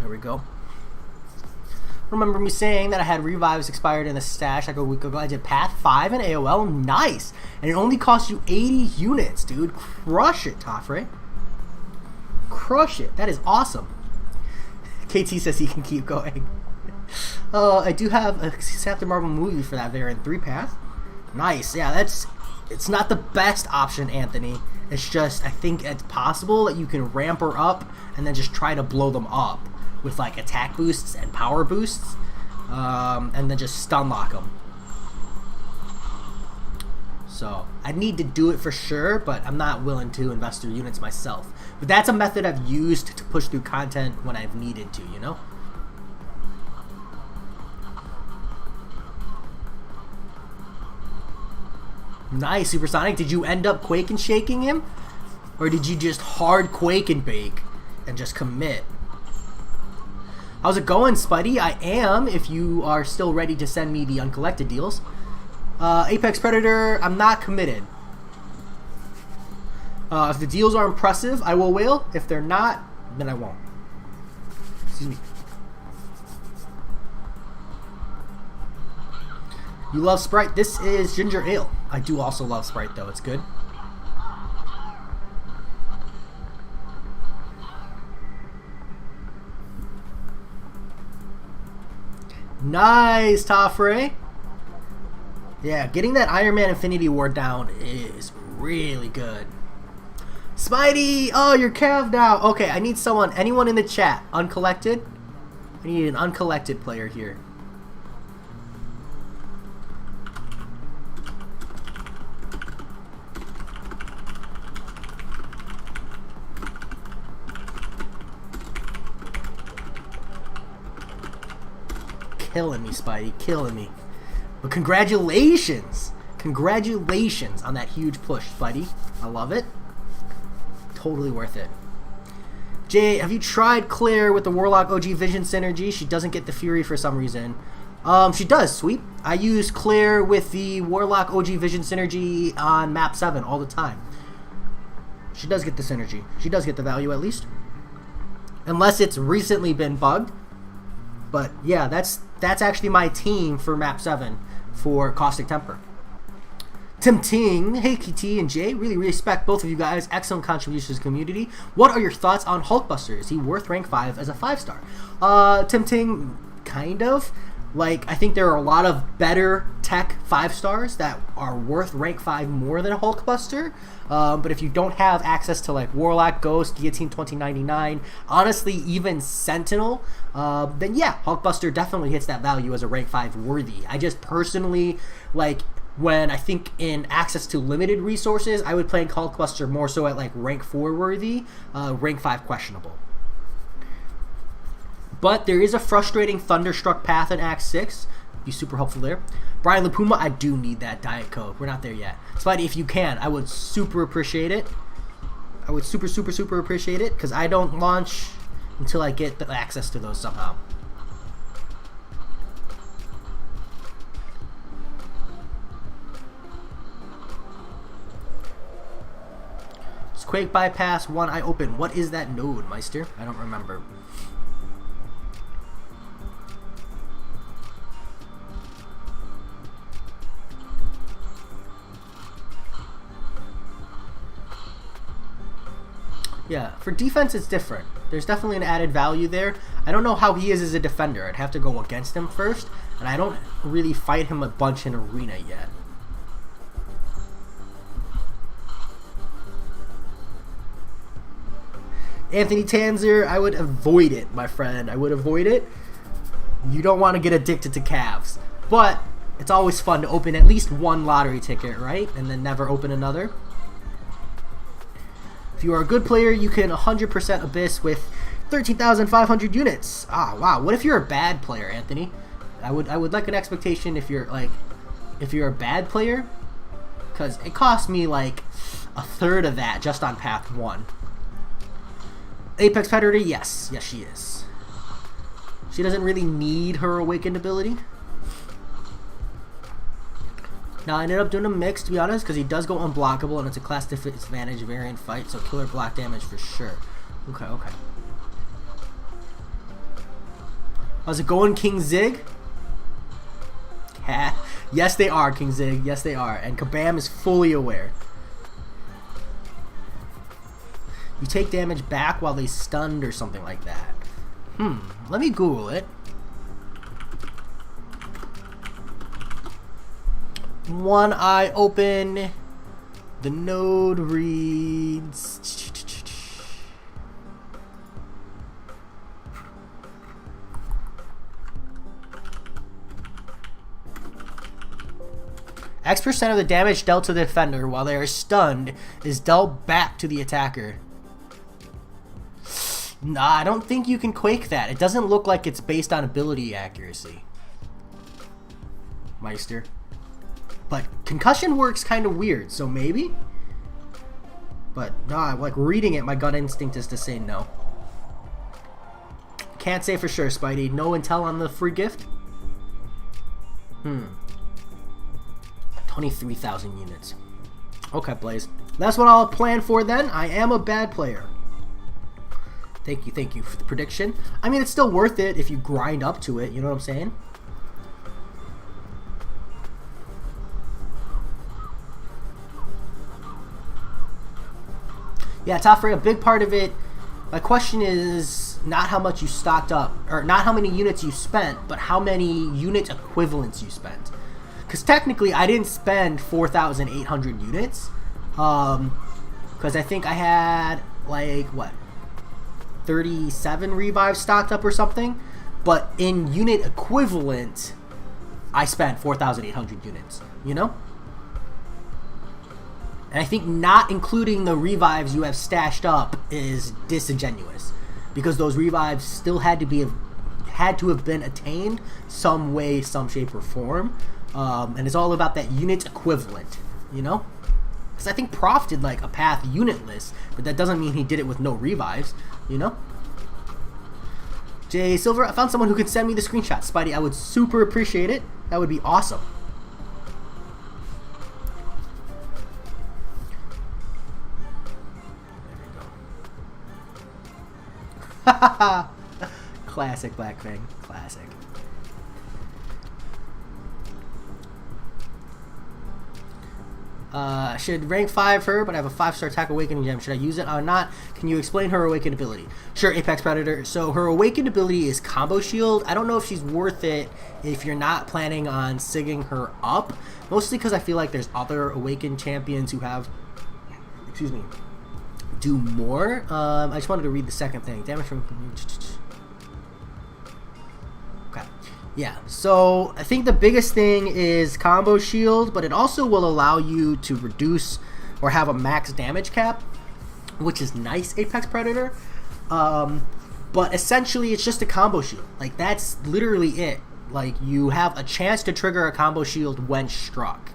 There we go. Remember me saying that I had revives expired in the stash like a week ago. I did Path 5 in AOL. Nice! And it only cost you 80 units, dude. Crush it, Toffrey. Crush it. That is awesome. KT says he can keep going. I do have a Captain Marvel movie for that variant 3 path. Nice. Yeah, it's not the best option, Anthony. It's just, I think it's possible that you can ramp her up and then just try to blow them up with like attack boosts and power boosts, and then just stun lock them. So I need to do it for sure, but I'm not willing to invest through units myself. But that's a method I've used to push through content when I've needed to, you know? Nice, Supersonic. Did you end up quake and shaking him? Or did you just hard quake and bake and just commit? How's it going, Spuddy? I am, if you are still ready to send me the uncollected deals. Apex Predator, I'm not committed. If the deals are impressive, I will whale. If they're not, then I won't. Excuse me. You love Sprite? This is ginger ale. I do also love Sprite, though. It's good. Nice, Toffrey. Yeah, getting that Iron Man Infinity War down is really good. Spidey! Oh, you're Cav now. Okay, I need someone, anyone in the chat, uncollected? I need an uncollected player here. Killing me, Spidey, killing me. But congratulations! Congratulations on that huge push, Spidey. I love it. Totally worth it. Jay, have you tried Claire with the Warlock OG Vision synergy? She doesn't get the Fury for some reason. She does, Sweep. I use Claire with the Warlock OG Vision synergy on map 7 all the time. She does get the synergy. She does get the value at least. Unless it's recently been bugged. But yeah, that's actually my team for map 7 for Caustic Temper. Tim Ting, hey KT and Jay, really respect both of you guys. Excellent contributions to the community. What are your thoughts on Hulkbuster? Is he worth rank 5 as a 5-star? Tim Ting, kind of. Like, I think there are a lot of better tech 5-stars that are worth rank 5 more than Hulkbuster. But if you don't have access to like Warlock, Ghost, Guillotine 2099, honestly even Sentinel, then yeah, Hulkbuster definitely hits that value as a rank 5 worthy. I just personally, like, when I think in access to limited resources, I would play Hulkbuster more so at like rank 4 worthy, rank 5 questionable. But there is a frustrating Thunderstruck path in Act 6. Be super helpful there. Brian LaPuma, I do need that Diet Coke. We're not there yet. Spidey, if you can, I would super appreciate it. I would super appreciate it, because I don't launch until I get the access to those somehow. Quake bypass, one eye open. What is that node, Meister? I don't remember. Yeah, for defense it's different. There's definitely an added value there. I don't know how he is as a defender. I'd have to go against him first, and I don't really fight him a bunch in arena yet. Anthony Tanzer, I would avoid it, my friend. I would avoid it. You don't want to get addicted to Cavs. But it's always fun to open at least one lottery ticket, right? And then never open another. If you are a good player, you can 100% Abyss with 13,500 units. Ah, wow. What if you're a bad player, Anthony? I would like an expectation if you're a bad player, because it cost me like a third of that just on path 1. Apex Predator, yes, she is. She doesn't really need her awakened ability. Now, I ended up doing a mix, to be honest, because he does go unblockable, and it's a class disadvantage variant fight, so killer block damage for sure. Okay. How's it going, King Zig? Yes, they are, King Zig. Yes, they are. And Kabam is fully aware. You take damage back while they stunned or something like that. Let me Google it. One eye open. The node reads... X% of the damage dealt to the defender while they are stunned is dealt back to the attacker. Nah, I don't think you can Quake that. It doesn't look like it's based on ability accuracy, Meister. But concussion works kind of weird, so maybe? But nah, like reading it, my gut instinct is to say no. Can't say for sure, Spidey. No intel on the free gift? 23,000 units. Okay, Blaze. That's what I'll plan for then. I am a bad player. Thank you for the prediction. I mean, it's still worth it if you grind up to it, you know what I'm saying? Yeah, Toffrey, a big part of it, my question is not how much you stocked up, or not how many units you spent, but how many unit equivalents you spent. Because technically, I didn't spend 4,800 units, because I think I had, like, what, 37 revives stocked up or something, but in unit equivalent, I spent 4,800 units, you know? And I think not including the revives you have stashed up is disingenuous, because those revives still had to have been attained some way, some shape or form, and it's all about that unit equivalent, you know? Because I think Prof did like a path unitless, but that doesn't mean he did it with no revives, you know? Jay Silver, I found someone who could send me the screenshot. Spidey, I would super appreciate it. That would be awesome. Classic Black Fang. Classic. Should rank 5 her, but I have a 5-star attack awakening gem. Should I use it or not? Can you explain her awakened ability? Sure, Apex Predator. So her awakened ability is combo shield. I don't know if she's worth it if you're not planning on sigging her up. Mostly because I feel like there's other awakened champions who have, excuse me, do more. I just wanted to read the second thing. Damage from... Okay. Yeah, so I think the biggest thing is combo shield, but it also will allow you to reduce or have a max damage cap, which is nice, Apex Predator. But essentially, it's just a combo shield. Like, that's literally it. Like, you have a chance to trigger a combo shield when struck.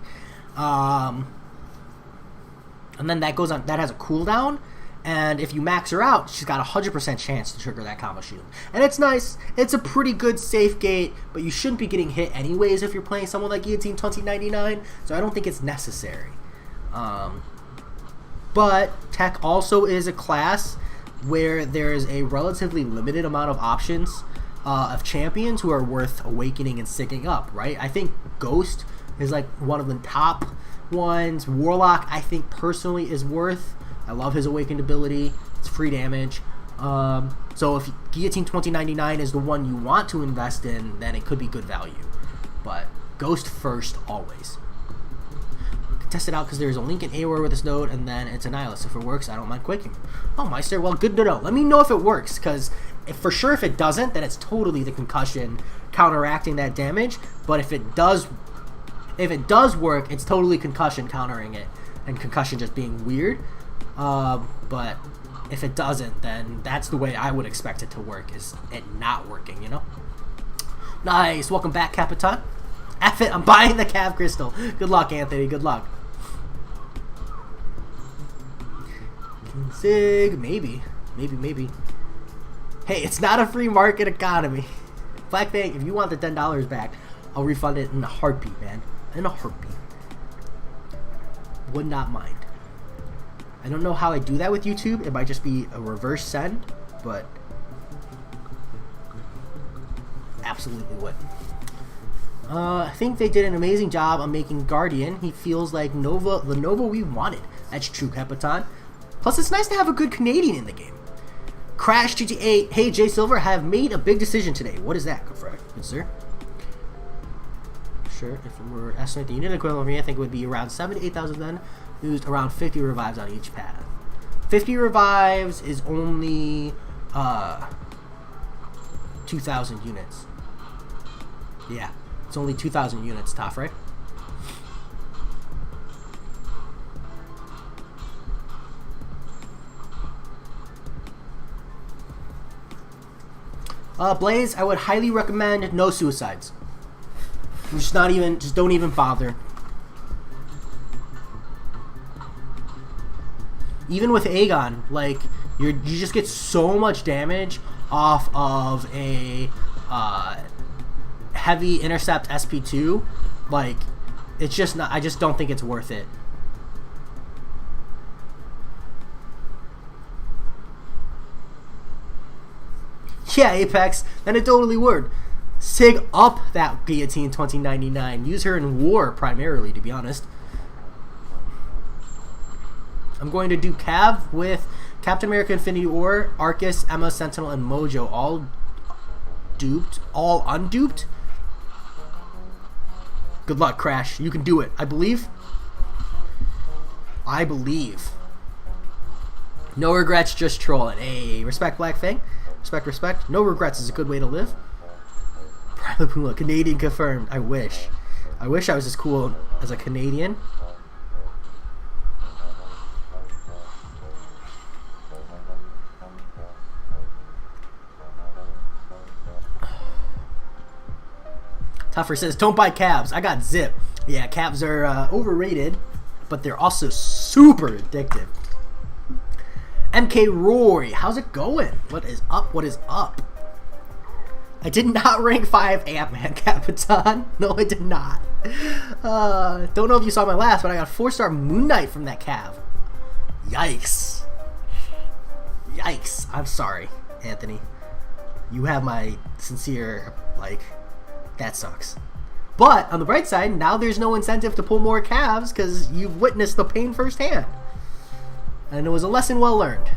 And then that goes on, that has a cooldown. And if you max her out, she's got a 100% chance to trigger that combo shield. And it's nice. It's a pretty good safe gate, but you shouldn't be getting hit anyways if you're playing someone like Guillotine 2099. So I don't think it's necessary. But Tech also is a class where there is a relatively limited amount of options of champions who are worth awakening and sticking up, right? I think Ghost is like one of the top ones. Warlock, I think personally, is worth. I love his awakened ability. It's free damage. So if Guillotine 2099 is the one you want to invest in, then it could be good value. But Ghost first, always. Test it out because there's a link in Aor with this node, and then it's Annihilus. If it works, I don't mind quaking. Oh, Meister, well, good to know. Let me know if it works, because for sure if it doesn't, then it's totally the concussion counteracting that damage. But if it does work, it's totally concussion countering it, and concussion just being weird. But if it doesn't, then that's the way I would expect it to work, is it not working, you know? Nice. Welcome back, Capitan. F it, I'm buying the Cav Crystal. Good luck, Anthony. Good luck. Sig, maybe. Hey, it's not a free market economy. Black Fang, if you want the $10 back, I'll refund it in a heartbeat, man. In a heartbeat. Would not mind. I don't know how I do that with YouTube. It might just be a reverse send, but absolutely would. I think they did an amazing job on making Guardian. He feels like the Nova we wanted. That's true, Capitan. Plus, it's nice to have a good Canadian in the game. Crash GTA. Hey, Jay Silver, have made a big decision today. What is that, good sir? Sure, if we were estimate the unit equivalent of me, I think it would be around 7,000 to 8,000 then. Used around 50 revives on each path. 50 revives is only 2,000 units. Yeah, it's only 2,000 units, Toph, right? Blaze, I would highly recommend no suicides. Just don't even bother. Even with Aegon, like, you just get so much damage off of a heavy intercept SP2, like, it's just not, I just don't think it's worth it. Yeah, Apex, then it totally would. Sig up that Guillotine 2099. Use her in war primarily, to be honest. I'm going to do Cav with Captain America Infinity War, Arcus, Emma, Sentinel, and Mojo, all duped, all unduped. Good luck, Crash. You can do it. I believe. No regrets, just trolling. Hey, respect, Black Fang. Respect. No regrets is a good way to live. Private Puma, Canadian confirmed. I wish I was as cool as a Canadian. Tougher says, don't buy Cavs. I got Zip. Yeah, Cavs are overrated, but they're also super addictive. MK Rory, how's it going? What is up? I did not rank 5 Ant-Man, Capitan. No, I did not. Don't know if you saw my last, but I got 4-star Moon Knight from that Cav. Yikes. I'm sorry, Anthony. You have my sincere, like, that sucks. But, on the bright side, now there's no incentive to pull more Cavs because you've witnessed the pain firsthand. And it was a lesson well learned.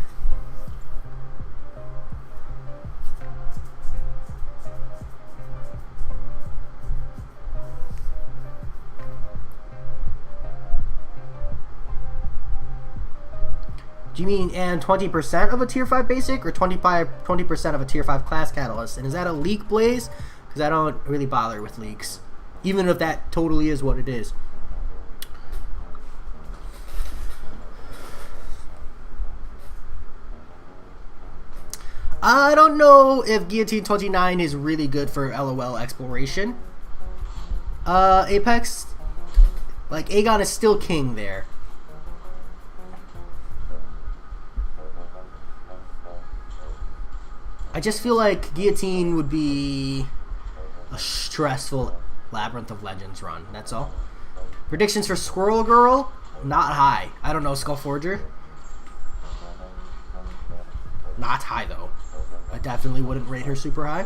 Do you mean and 20% of a tier 5 basic or 20% of a tier 5 class catalyst? And is that a leak, Blaze? Because I don't really bother with leaks, even if that totally is what it is. I don't know if Guillotine 29 is really good for LOL exploration. Apex, like, Aegon is still king there. I just feel like Guillotine would be a stressful Labyrinth of Legends run, that's all. Predictions for Squirrel Girl? Not high. I don't know, Skullforger. Not high, though. I definitely wouldn't rate her super high.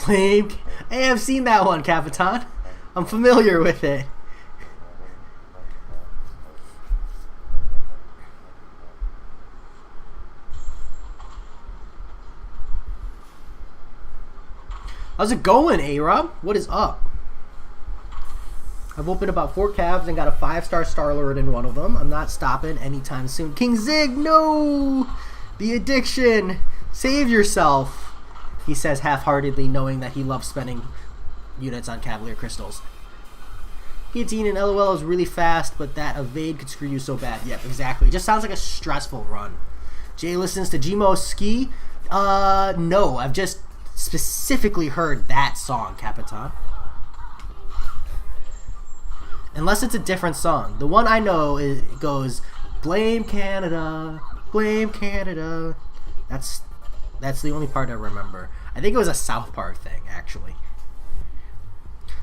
Blame. Hey, I've seen that one, Capitan. I'm familiar with it. How's it going, A-Rob? What is up? I've opened about 4 Cavs and got a 5-star Star-Lord in one of them. I'm not stopping anytime soon. King Zig, no! The addiction. Save yourself. He says half-heartedly, knowing that he loves spending units on Cavalier crystals. Guillotine and LOL is really fast, but that evade could screw you so bad. Yep, exactly. It just sounds like a stressful run. Jay listens to MCOC. No, I've just specifically heard that song, Capitan. Unless it's a different song. The one I know goes, blame Canada, blame Canada. That's the only part I remember. I think it was a South Park thing, actually.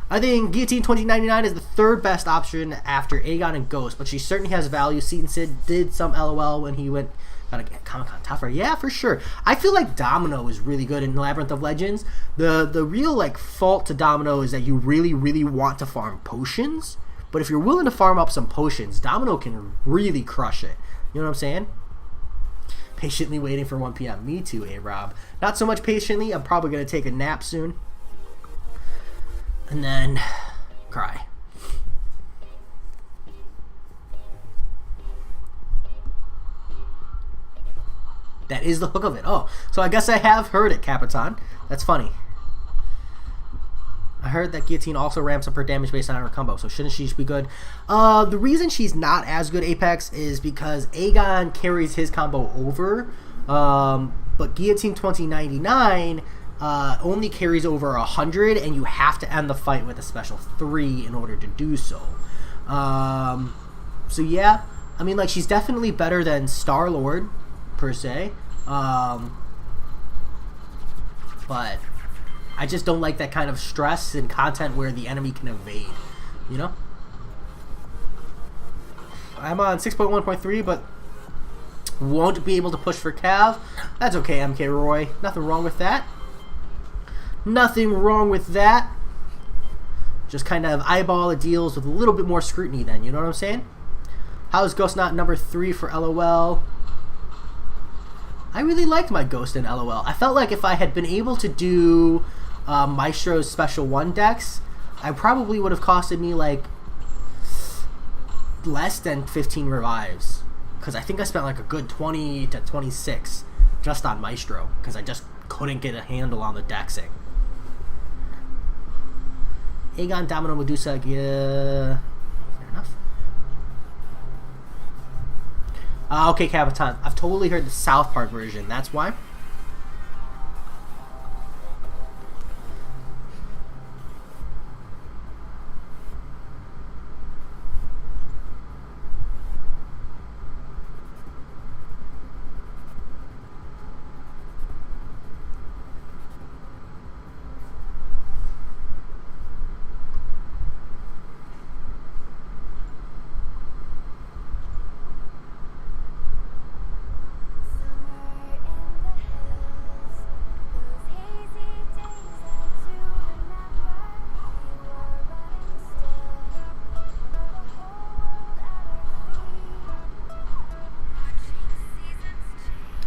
I think Guillotine 2099 is the 3rd best option after Aegon and Ghost, but she certainly has value. Seton Sid did some LOL when he went gotta get Comic-Con tougher. Yeah, for sure. I feel like Domino is really good in Labyrinth of Legends. The real like fault to Domino is that you really, really want to farm potions. But if you're willing to farm up some potions, Domino can really crush it. You know what I'm saying? Patiently waiting for 1 p.m. Me too, A-Rob. Not so much patiently. I'm probably going to take a nap soon. And then cry. That is the hook of it. Oh, so I guess I have heard it, Capitan. That's funny. I heard that Guillotine also ramps up her damage based on her combo, so shouldn't she be good? The reason she's not as good, Apex, is because Aegon carries his combo over, but Guillotine 2099 only carries over 100, and you have to end the fight with a special 3 in order to do so. So yeah, I mean, like, she's definitely better than Star-Lord, per se, but I just don't like that kind of stress and content where the enemy can evade, you know? I'm on 6.1.3, but won't be able to push for Cav. That's okay, MK Roy. Nothing wrong with that. Nothing wrong with that. Just kind of eyeball the deals with a little bit more scrutiny then, you know what I'm saying? How is Ghost not number 3 for LOL? I really liked my Ghost in LOL. I felt like if I had been able to do Maestro's Special 1 decks, I probably would have costed me like less than 15 revives. Because I think I spent like a good 20 to 26 just on Maestro. Because I just couldn't get a handle on the dexing. Aegon, Domino, Medusa, yeah. Fair enough. Okay, Capitan. I've totally heard the South Park version. That's why.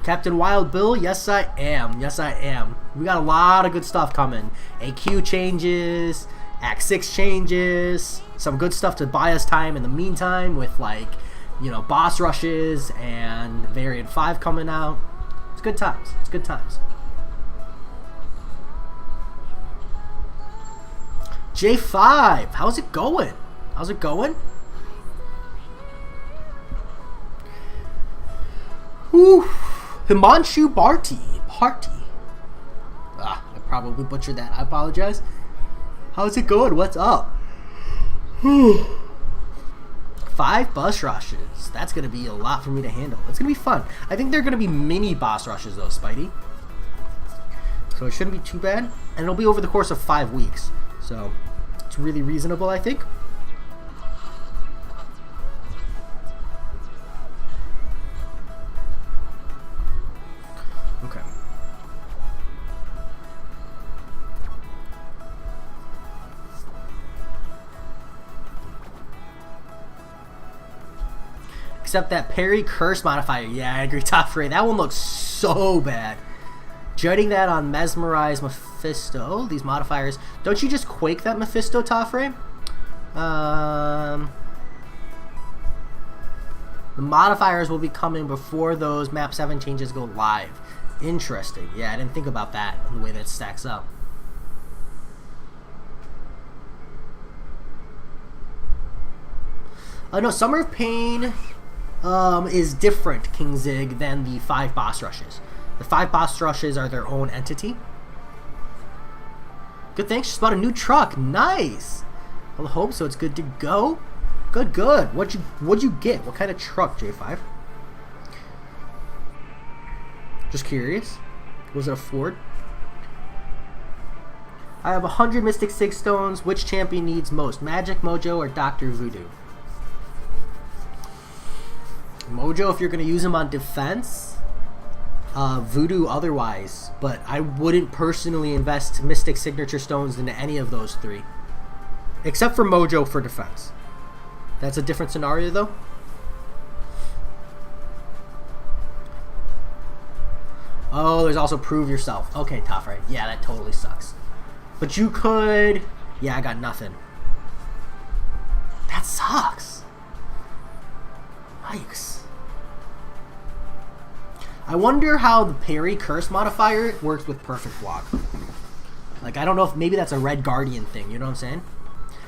Captain Wild Bill, yes I am. Yes I am. We got a lot of good stuff coming. AQ changes, Act 6 changes, some good stuff to buy us time in the meantime with, like, you know, boss rushes and Variant 5 coming out. It's good times. It's good times. J5, how's it going? How's it going? Whew. Himanshu Bharti. I probably butchered that. I apologize. How's it going? What's up? 5 bus rushes. That's going to be a lot for me to handle. It's going to be fun. I think they're going to be mini boss rushes, though, Spidey. So it shouldn't be too bad. And it'll be over the course of 5 weeks. So it's really reasonable, I think. Except that parry curse modifier. Yeah, I agree, Top Ray. That one looks so bad. Judging that on Mesmerize Mephisto, these modifiers. Don't you just Quake that Mephisto, Top Ray? The modifiers will be coming before those Map 7 changes go live. Interesting. Yeah, I didn't think about that and the way that stacks up. No, Summer of Pain is different, King Zig, than the 5 boss rushes. The 5 boss rushes are their own entity. Good, thanks. Just bought a new truck. Nice. I hope so. It's good to go. Good, good. What'd you get? What kind of truck, J5? Just curious. Was it a Ford? I have 100 Mystic Sig Stones. Which champion needs most? Magic, Mojo, or Dr. Voodoo? Mojo if you're going to use him on defense. Voodoo otherwise. But I wouldn't personally invest Mystic Signature Stones into any of those 3. Except for Mojo for defense. That's a different scenario though. Oh, there's also Prove Yourself. Okay, Top Right. Yeah, that totally sucks. But you could... Yeah, I got nothing. That sucks. Yikes. I wonder how the parry curse modifier works with Perfect Walk. Like, I don't know if maybe that's a Red Guardian thing. You know what I'm saying?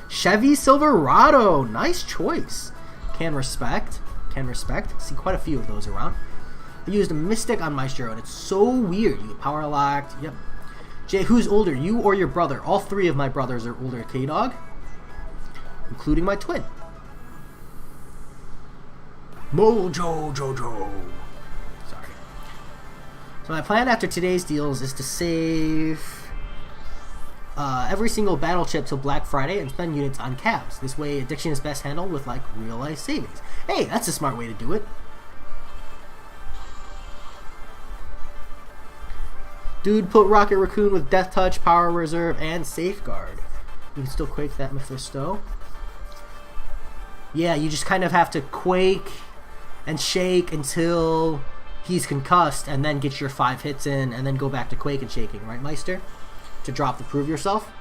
Chevy Silverado. Nice choice. Can respect. Can respect. See quite a few of those around. I used a Mystic on Maestro, and it's so weird. You get power locked. Yep. Jay, who's older, you or your brother? All 3 of my brothers are older, K-Dog. Including my twin. Mojo Jojo. Sorry. So my plan after today's deals is to save every single battle chip till Black Friday and spend units on cabs. This way addiction is best handled with like real life savings. Hey, that's a smart way to do it. Dude, put Rocket Raccoon with Death Touch, Power Reserve, and Safeguard. You can still Quake that Mephisto. Yeah, you just kind of have to Quake and Shake until he's concussed, and then get your 5 hits in, and then go back to Quake and Shaking, right, Meister? To drop the Prove Yourself.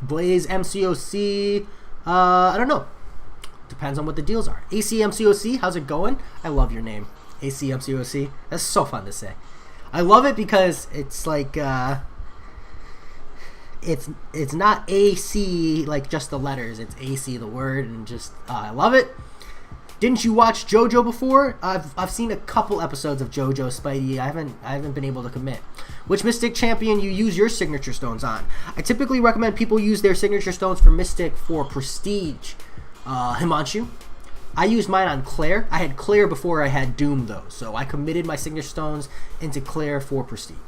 Blaze MCOC. I don't know. Depends on what the deals are. ACMCOC, how's it going? I love your name. ACMCOC. That's so fun to say. I love it because it's like it's not AC like just the letters. It's AC the word, and just I love it. Didn't you watch JoJo before? I've seen a couple episodes of JoJo, Spidey. I haven't been able to commit. Which Mystic champion you use your signature stones on? I typically recommend people use their signature stones for Mystic for Prestige. Himanshu. I used mine on Claire. I had Claire before I had Doom though, so I committed my signature stones into Claire for Prestige.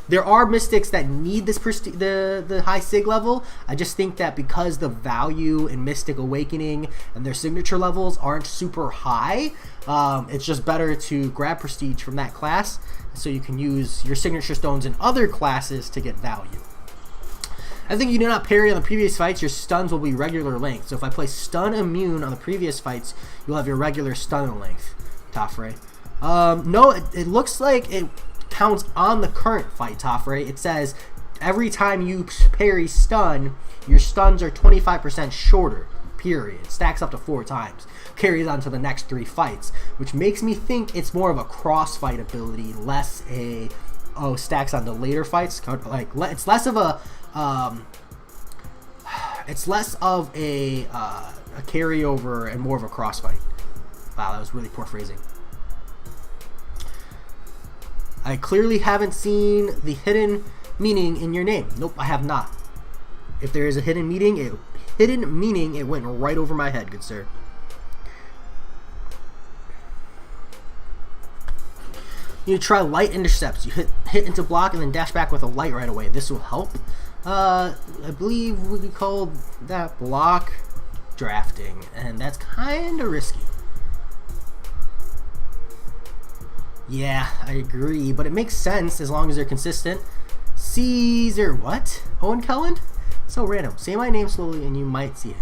There are Mystics that need this the high sig level. I just think that because the value in Mystic Awakening and their signature levels aren't super high, it's just better to grab Prestige from that class so you can use your signature stones in other classes to get value. I think you do not parry on the previous fights, your stuns will be regular length. So if I play stun immune on the previous fights, you'll have your regular stun length, Tafre. No, it looks like it counts on the current fight, Tafre. It says every time you parry stun, your stuns are 25% shorter, period. Stacks up to 4 times. Carries on to the next 3 fights, which makes me think it's more of a cross-fight ability, less a, stacks on the later fights. Like, it's less of a... it's less of a carryover and more of a crossfight. Wow, that was really poor phrasing. I clearly haven't seen the hidden meaning in your name. Nope, I have not. If there is a hidden meaning, it went right over my head, good sir. You need to try light intercepts. You hit into block and then dash back with a light right away. This will help. I believe we call that block drafting, and that's kind of risky. Yeah, I agree, but it makes sense as long as they're consistent. Caesar, what? Owen Kelland? So random. Say my name slowly and you might see it.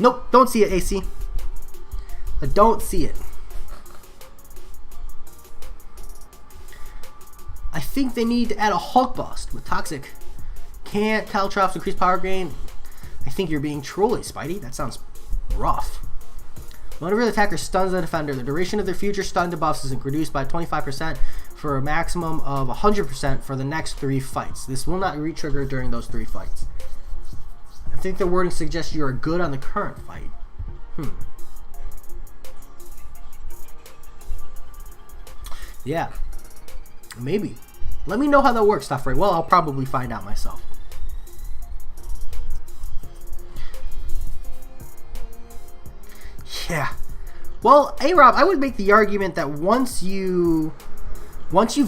Nope, don't see it, AC. I don't see it. I think they need to add a Hulk bust with Toxic. Can't Caltrops increase power gain? I think you're being trolly, Spidey. That sounds rough. Whenever the attacker stuns the defender, the duration of their future stun debuffs is reduced by 25% for a maximum of 100% for the next 3 fights. This will not re-trigger during those 3 fights. I think the wording suggests you are good on the current fight. Yeah. Maybe. Let me know how that works, Stuff Ray. Well, I'll probably find out myself. Yeah. Well, A-Rob, I would make the argument that once you've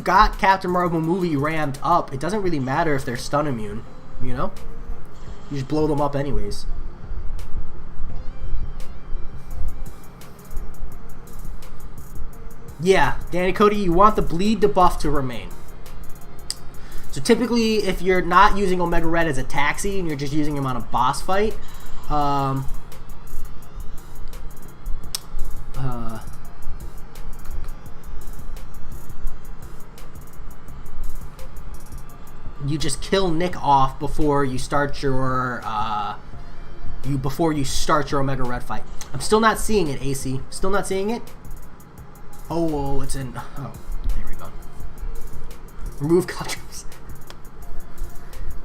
got Captain Marvel movie ramped up, it doesn't really matter if they're stun immune, you know? You just blow them up anyways. Yeah, Danny Cody, you want the bleed debuff to remain. So typically, if you're not using Omega Red as a taxi and you're just using him on a boss fight, you just kill Nick off before you start your Omega Red fight. I'm still not seeing it, AC. Still not seeing it. Oh, it's in. Oh, there we go. Remove Caltrops.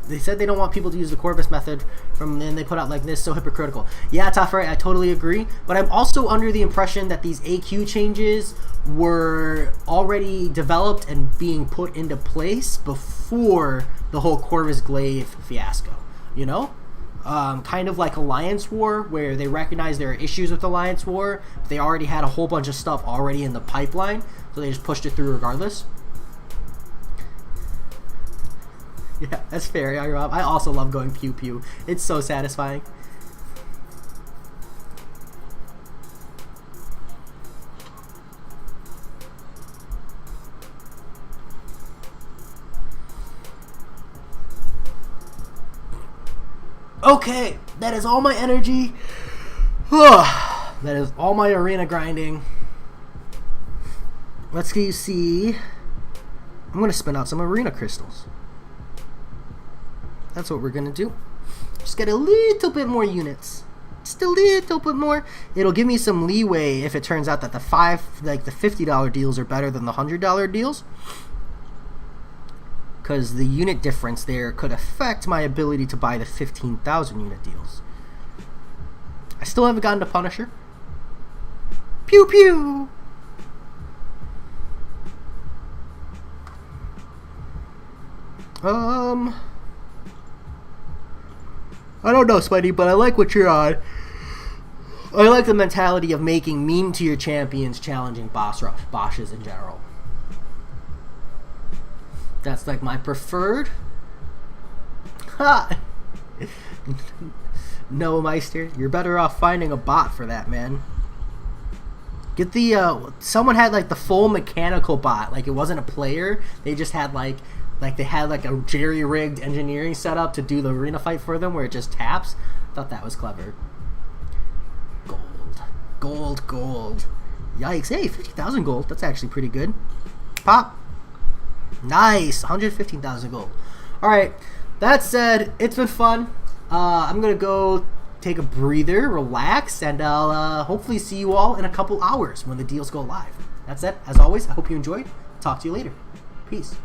They said they don't want people to use the Corvus method then they put out like this, so hypocritical. Yeah, Tafari, I totally agree. But I'm also under the impression that these AQ changes were already developed and being put into place before the whole Corvus Glaive fiasco. You know? Kind of like Alliance War, where they recognize there are issues with Alliance War. They already had a whole bunch of stuff already in the pipeline, so they just pushed it through regardless. Yeah, that's fair, Rob. I also love going pew pew. It's so satisfying. Okay, that is all my energy. That is all my arena grinding. Let's see. I'm going to spin out some arena crystals. That's what we're going to do. Just get a little bit more units. Just a little bit more. It'll give me some leeway if it turns out that the $50 deals are better than the $100 deals. Because the unit difference there could affect my ability to buy the 15,000 unit deals. I still haven't gotten to Punisher. Pew pew! I don't know, Spidey, but I like what you're on. I like the mentality of making meme tier champions challenging bosses in general. That's like my preferred. Ha! No, Meister, you're better off finding a bot for that, man. Get the someone had like the full mechanical bot, like it wasn't a player. They just had like they had like a jerry-rigged engineering setup to do the arena fight for them where it just taps. Thought that was clever. Gold. Yikes. Hey, 50,000 gold. That's actually pretty good. Pop. Nice. 115,000 gold. Alright. That said, it's been fun. I'm going to go take a breather, relax, and I'll hopefully see you all in a couple hours when the deals go live. That's it. As always, I hope you enjoyed. Talk to you later. Peace.